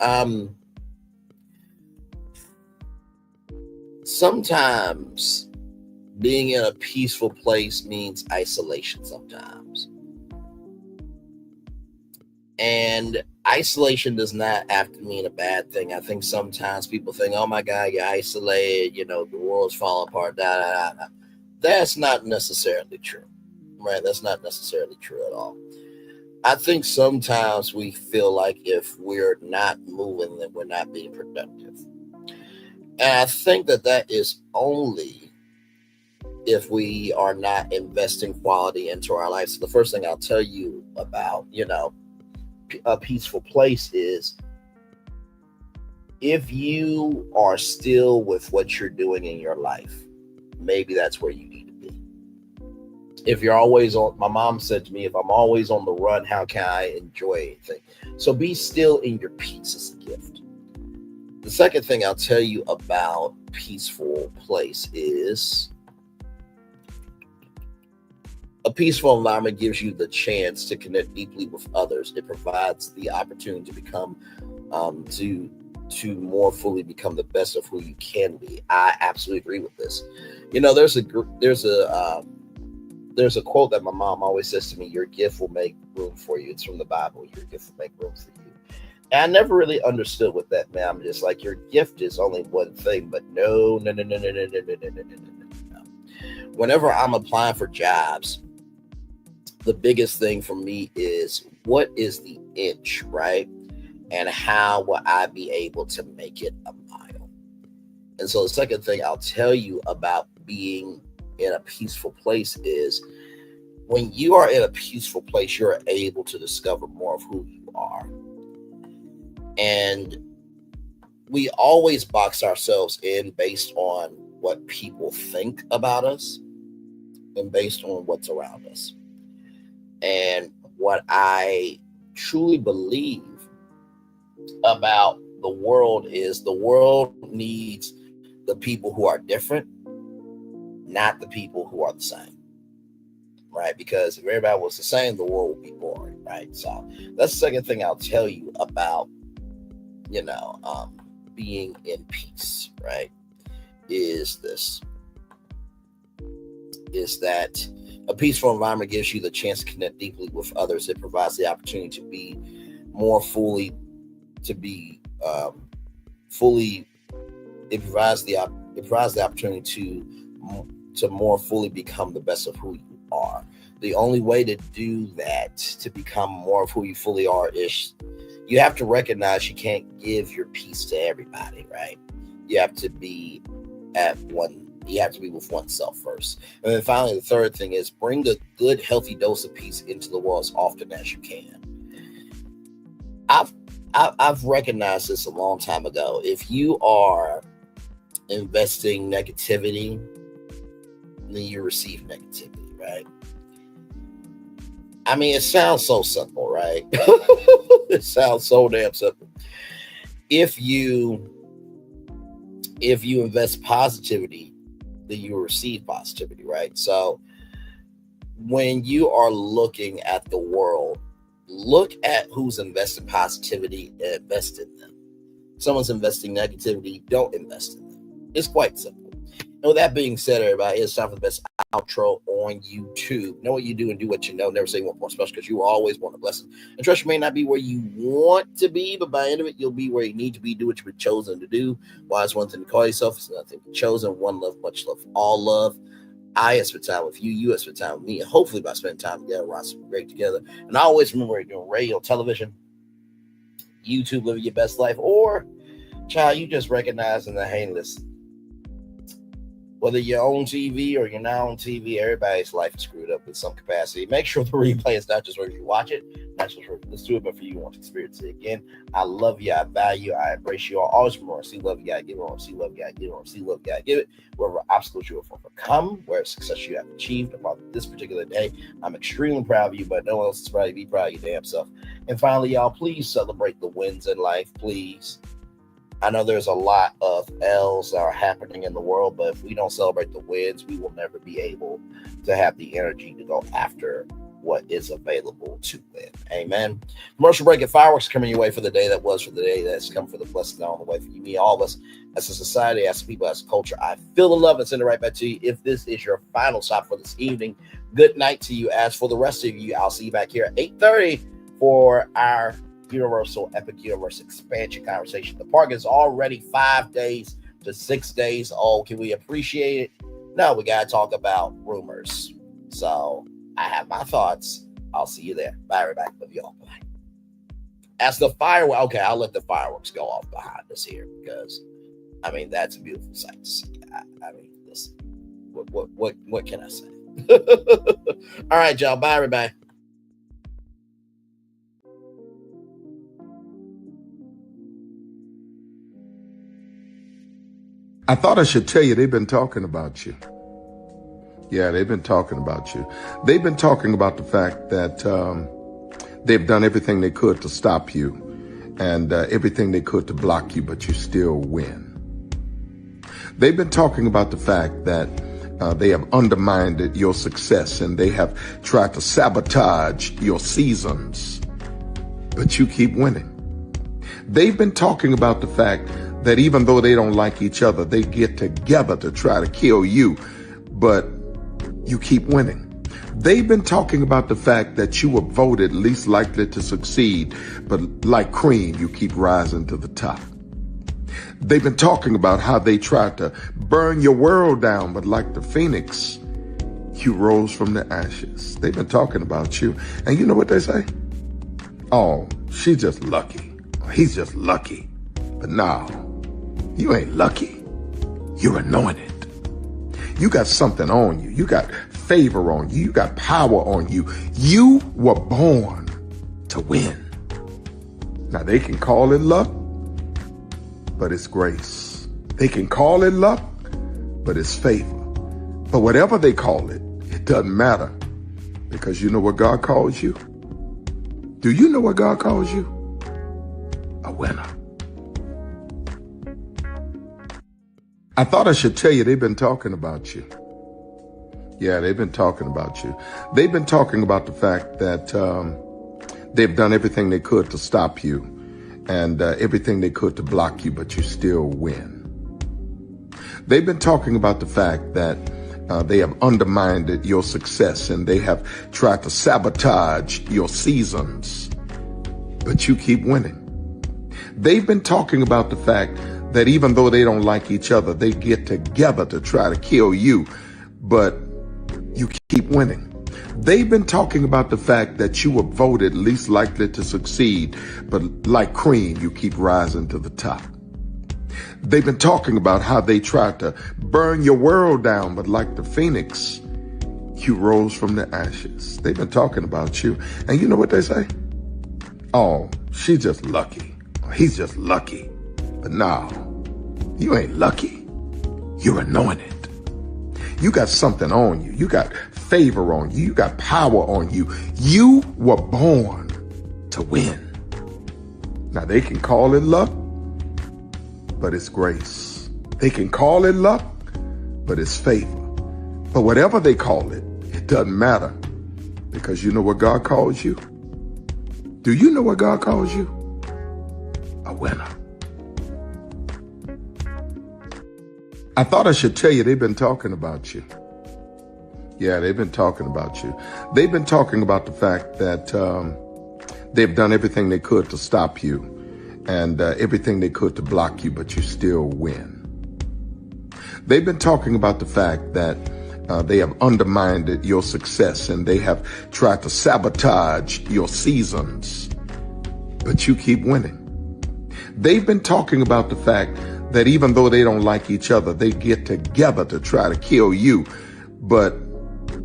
Sometimes being in a peaceful place means isolation sometimes. And isolation does not have to mean a bad thing. I think sometimes people think, oh my God, you're isolated, the world's falling apart, That's not necessarily true, right? That's not necessarily true at all. I think sometimes we feel like if we're not moving, then we're not being productive. And I think that is only if we are not investing quality into our lives. So the first thing I'll tell you about, a peaceful place is if you are still with what you're doing in your life, maybe that's where you need to be. If you're always on, my mom said to me, if I'm always on the run, how can I enjoy anything? So be still in your peace is a gift. The second thing I'll tell you about peaceful place is a peaceful environment gives you the chance to connect deeply with others. It provides the opportunity to become, to more fully become the best of who you can be. I absolutely agree with this. There's a quote that my mom always says to me: "Your gift will make room for you." It's from the Bible. Your gift will make room for you. And I never really understood what that meant. I'm just like, your gift is only one thing, but no. Whenever I'm applying for jobs, the biggest thing for me is what is the inch, right? And how will I be able to make it a mile? And so the second thing I'll tell you about being in a peaceful place is when you are in a peaceful place, you're able to discover more of who you are. And we always box ourselves in based on what people think about us and based on what's around us. And what I truly believe about the world is the world needs the people who are different, not the people who are the same, right? Because if everybody was the same, the world would be boring, right? So that's the second thing I'll tell you about, being in peace, right? Is that a peaceful environment gives you the chance to connect deeply with others. It provides the opportunity to be more fully, it provides the opportunity to more fully become the best of who you are. The only way to do that, to become more of who you fully are, is you have to recognize you can't give your peace to everybody, right? You have to be with oneself first. And then finally, the third thing is bring a good, healthy dose of peace into the world as often as you can. I've recognized this a long time ago. If you are investing negativity, then you receive negativity, right? I mean, it sounds so simple, right? It sounds so damn simple. If you invest positivity, then you receive positivity, right? So when you are looking at the world, look at who's investing positivity and invest in them. Someone's investing negativity, don't invest in them. It's quite simple. And with that being said, everybody, it's time for the best outro on YouTube. Know what you do and do what you know. Never say one more special, because you always want a blessing. And trust, you may not be where you want to be, but by the end of it, you'll be where you need to be. Do what you've been chosen to do. Why is one thing to call yourself? It's nothing to be chosen. One love, much love, all love. I have spent time with you. You have spent time with me. And hopefully by spending time together, we're great together. And I always remember you're doing radio, television, YouTube, living your best life, or, child, you just recognizing that, hey, listen, whether you're on TV or you're not on TV, everybody's life is screwed up in some capacity. Make sure the replay is not just where you watch it, not just where you listen to it, but for you want to experience it again. I love you. I value you. I embrace you all. Always remember, see love, you gotta give it. See love, you gotta give it. See love, you gotta give it. Wherever obstacles you have overcome, where success you have achieved about this particular day, I'm extremely proud of you, but no one else is proud of you. Be proud of your damn self. And finally, y'all, please celebrate the wins in life, please. I know there's a lot of L's that are happening in the world, but if we don't celebrate the wins, we will never be able to have the energy to go after what is available to win. Amen. Commercial break and fireworks coming your way for the day that was, for the day that's come, for the blessing on the way for you, me, all of us, as a society, as people, as a culture. I feel the love and send it right back to you. If this is your final stop for this evening, good night to you. As for the rest of you, I'll see you back here at 8:30 for our Universal Epic Universe expansion conversation. The park is already 5 days to 6 days old. Can we appreciate it? No, we got to talk about rumors. So I have my thoughts. I'll see you there. Bye, everybody. Love you all. Bye. As the fireworks, okay, I'll let the fireworks go off behind us here, because I mean, that's a beautiful sight to see. I mean, listen, what can I say? All right, y'all. Bye, everybody. I thought I should tell you, they've been talking about you. Yeah, they've been talking about you. They've been talking about the fact that they've done everything they could to stop you and everything they could to block you, but you still win. They've been talking about the fact that they have undermined your success and they have tried to sabotage your seasons, but you keep winning. They've been talking about the fact that even though they don't like each other, they get together to try to kill you, but you keep winning. They've been talking about the fact that you were voted least likely to succeed, but like cream, you keep rising to the top. They've been talking about how they tried to burn your world down, but like the phoenix, you rose from the ashes. They've been talking about you, and you know what they say? Oh, she's just lucky. He's just lucky. But no, you ain't lucky. You're anointed. You got something on you. You got favor on you. You got power on you. You were born to win. Now, they can call it luck, but it's grace. They can call it luck, but it's favor. But whatever they call it, it doesn't matter, because you know what God calls you? Do you know what God calls you? A winner. I thought I should tell you they've been talking about you. Yeah, they've been talking about you. They've been talking about the fact that they've done everything they could to stop you and everything they could to block you, but you still win. They've been talking about the fact that they have undermined your success and they have tried to sabotage your seasons, but you keep winning. They've been talking about the fact that even though they don't like each other, they get together to try to kill you, but you keep winning. They've been talking about the fact that you were voted least likely to succeed, but like cream, you keep rising to the top. They've been talking about how they tried to burn your world down, but like the phoenix, you rose from the ashes. They've been talking about you. And you know what they say? Oh, she's just lucky. He's just lucky. But no, you ain't lucky. You're anointed. You got something on you. You got favor on you. You got power on you. You were born to win. Now they can call it luck, but it's grace. They can call it luck, but it's favor. But whatever they call it, it doesn't matter, because you know what God calls you? Do you know what God calls you? A winner. I thought I should tell you they've been talking about you. Yeah, they've been talking about you. They've been talking about the fact that they've done everything they could to stop you and everything they could to block you, but you still win. They've been talking about the fact that they have undermined your success and they have tried to sabotage your seasons, but you keep winning. They've been talking about the fact that even though they don't like each other, they get together to try to kill you, but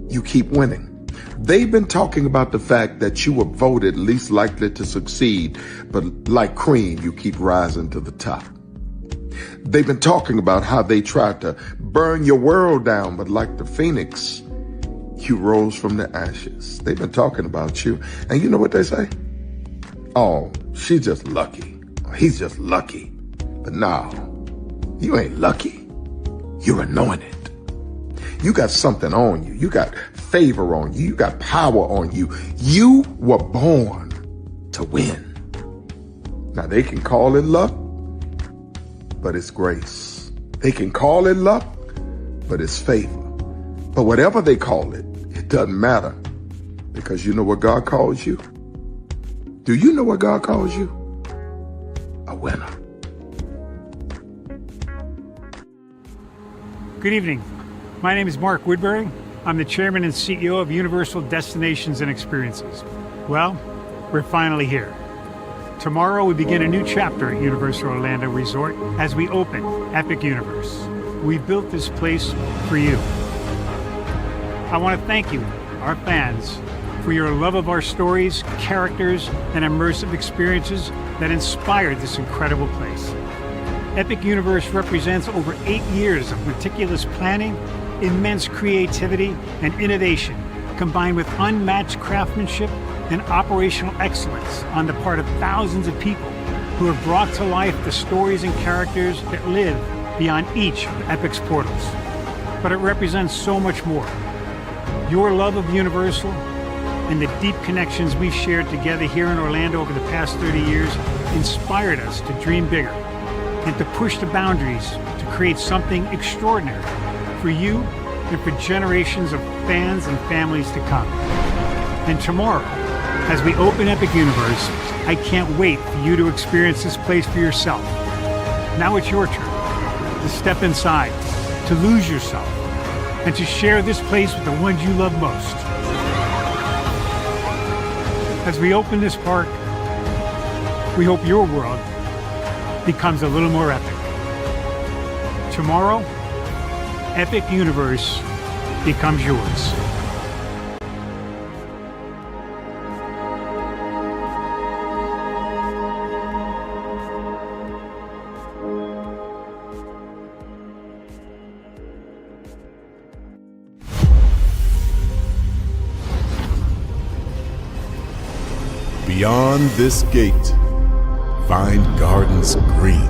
you keep winning. They've been talking about the fact that you were voted least likely to succeed, but like cream, you keep rising to the top. They've been talking about how they tried to burn your world down, but like the phoenix, you rose from the ashes. They've been talking about you. And you know what they say? Oh, she's just lucky. He's just lucky. But no, you ain't lucky. You're anointed. You got something on you. You got favor on you. You got power on you. You were born to win. Now they can call it luck, but it's grace. They can call it luck, but it's favor. But whatever they call it, it doesn't matter, because you know what God calls you? Do you know what God calls you? A winner. Good evening. My name is Mark Woodbury. I'm the chairman and CEO of Universal Destinations and Experiences. Well, we're finally here. Tomorrow we begin a new chapter at Universal Orlando Resort as we open Epic Universe. We built this place for you. I want to thank you, our fans, for your love of our stories, characters, and immersive experiences that inspired this incredible place. Epic Universe represents over 8 years of meticulous planning, immense creativity, and innovation, combined with unmatched craftsmanship and operational excellence on the part of thousands of people who have brought to life the stories and characters that live beyond each of Epic's portals. But it represents so much more. Your love of Universal and the deep connections we've shared together here in Orlando over the past 30 years inspired us to dream bigger and to push the boundaries to create something extraordinary for you and for generations of fans and families to come. And tomorrow, as we open Epic Universe, I can't wait for you to experience this place for yourself. Now it's your turn to step inside, to lose yourself, and to share this place with the ones you love most. As we open this park, we hope your world becomes a little more epic. Tomorrow, Epic Universe becomes yours. Beyond this gate, find gardens green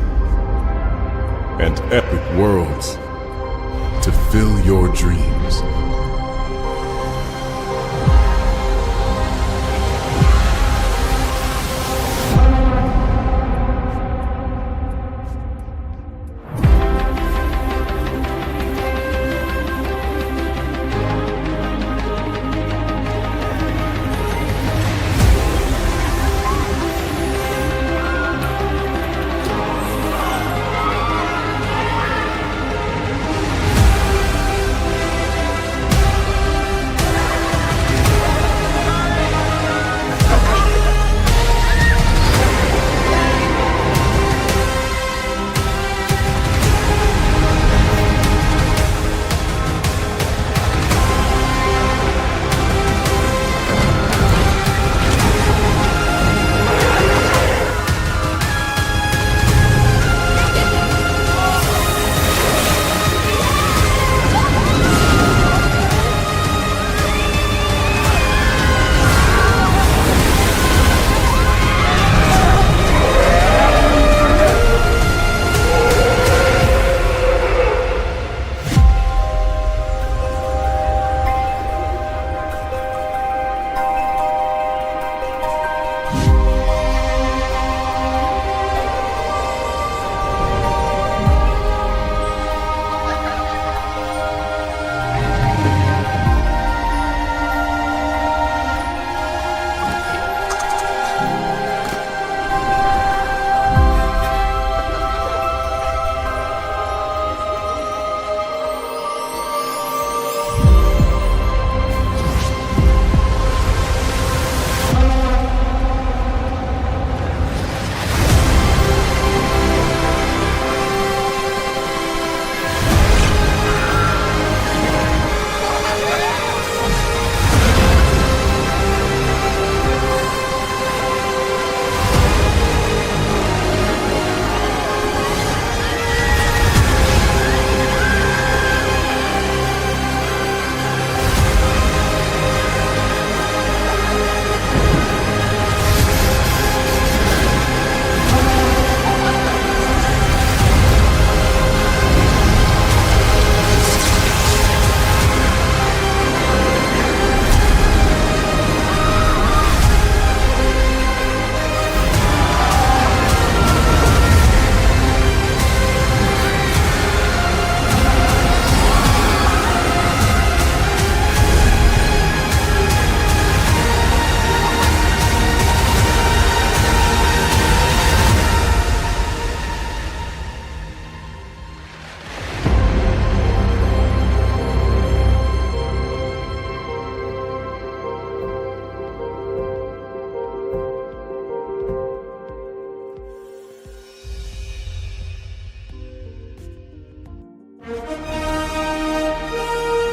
and epic worlds to fill your dreams.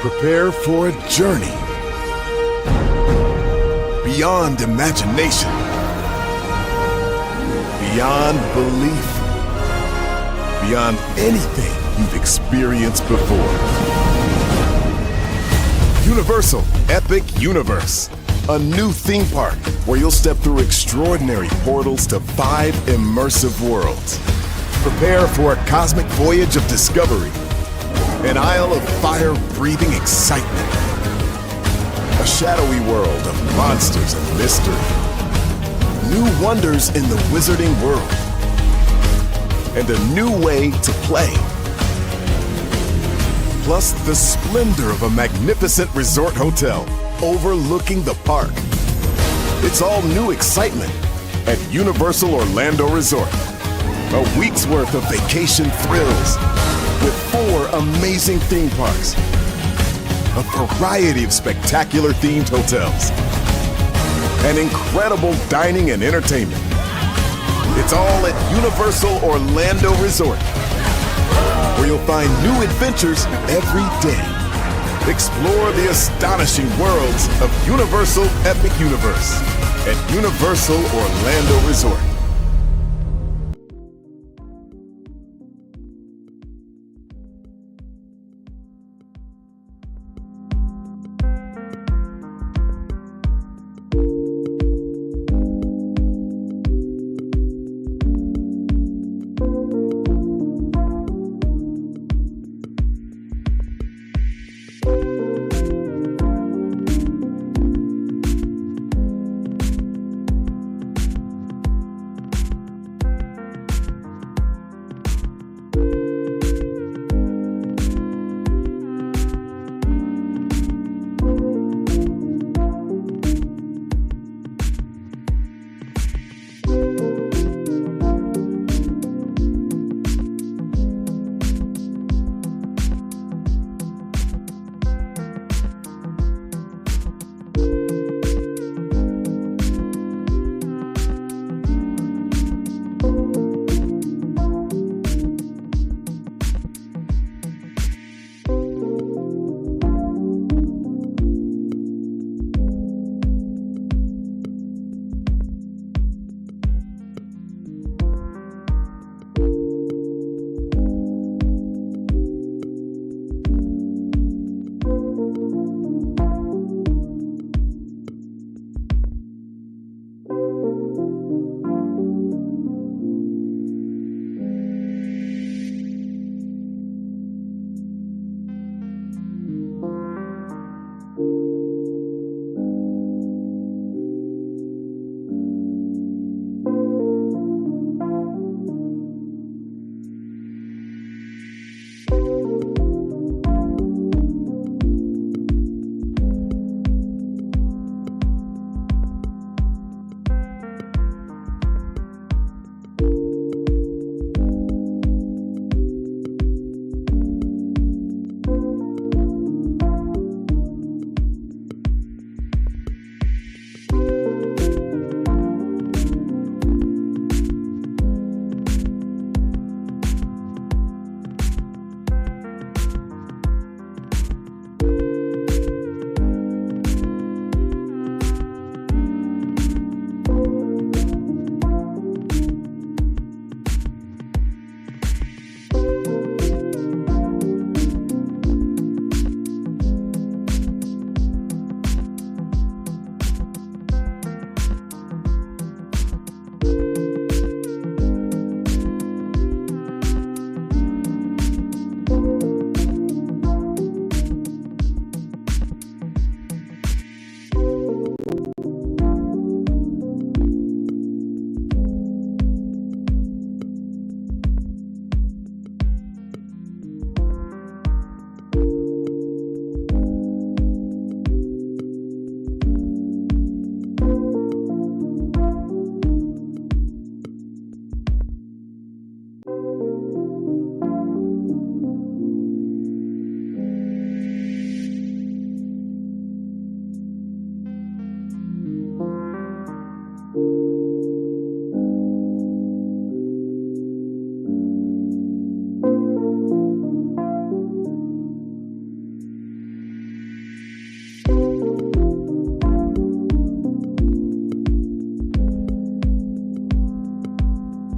Prepare for a journey beyond imagination, beyond belief, beyond anything you've experienced before. Universal Epic Universe, a new theme park where you'll step through extraordinary portals to 5 immersive worlds. Prepare for a cosmic voyage of discovery, an isle of fire-breathing excitement, a shadowy world of monsters and mystery, new wonders in the wizarding world, and a new way to play. Plus the splendor of a magnificent resort hotel overlooking the park. It's all new excitement at Universal Orlando Resort. A week's worth of vacation thrills with 4 amazing theme parks, a variety of spectacular themed hotels, and incredible dining and entertainment. It's all at Universal Orlando Resort, where you'll find new adventures every day. Explore the astonishing worlds of Universal Epic Universe at Universal Orlando Resort.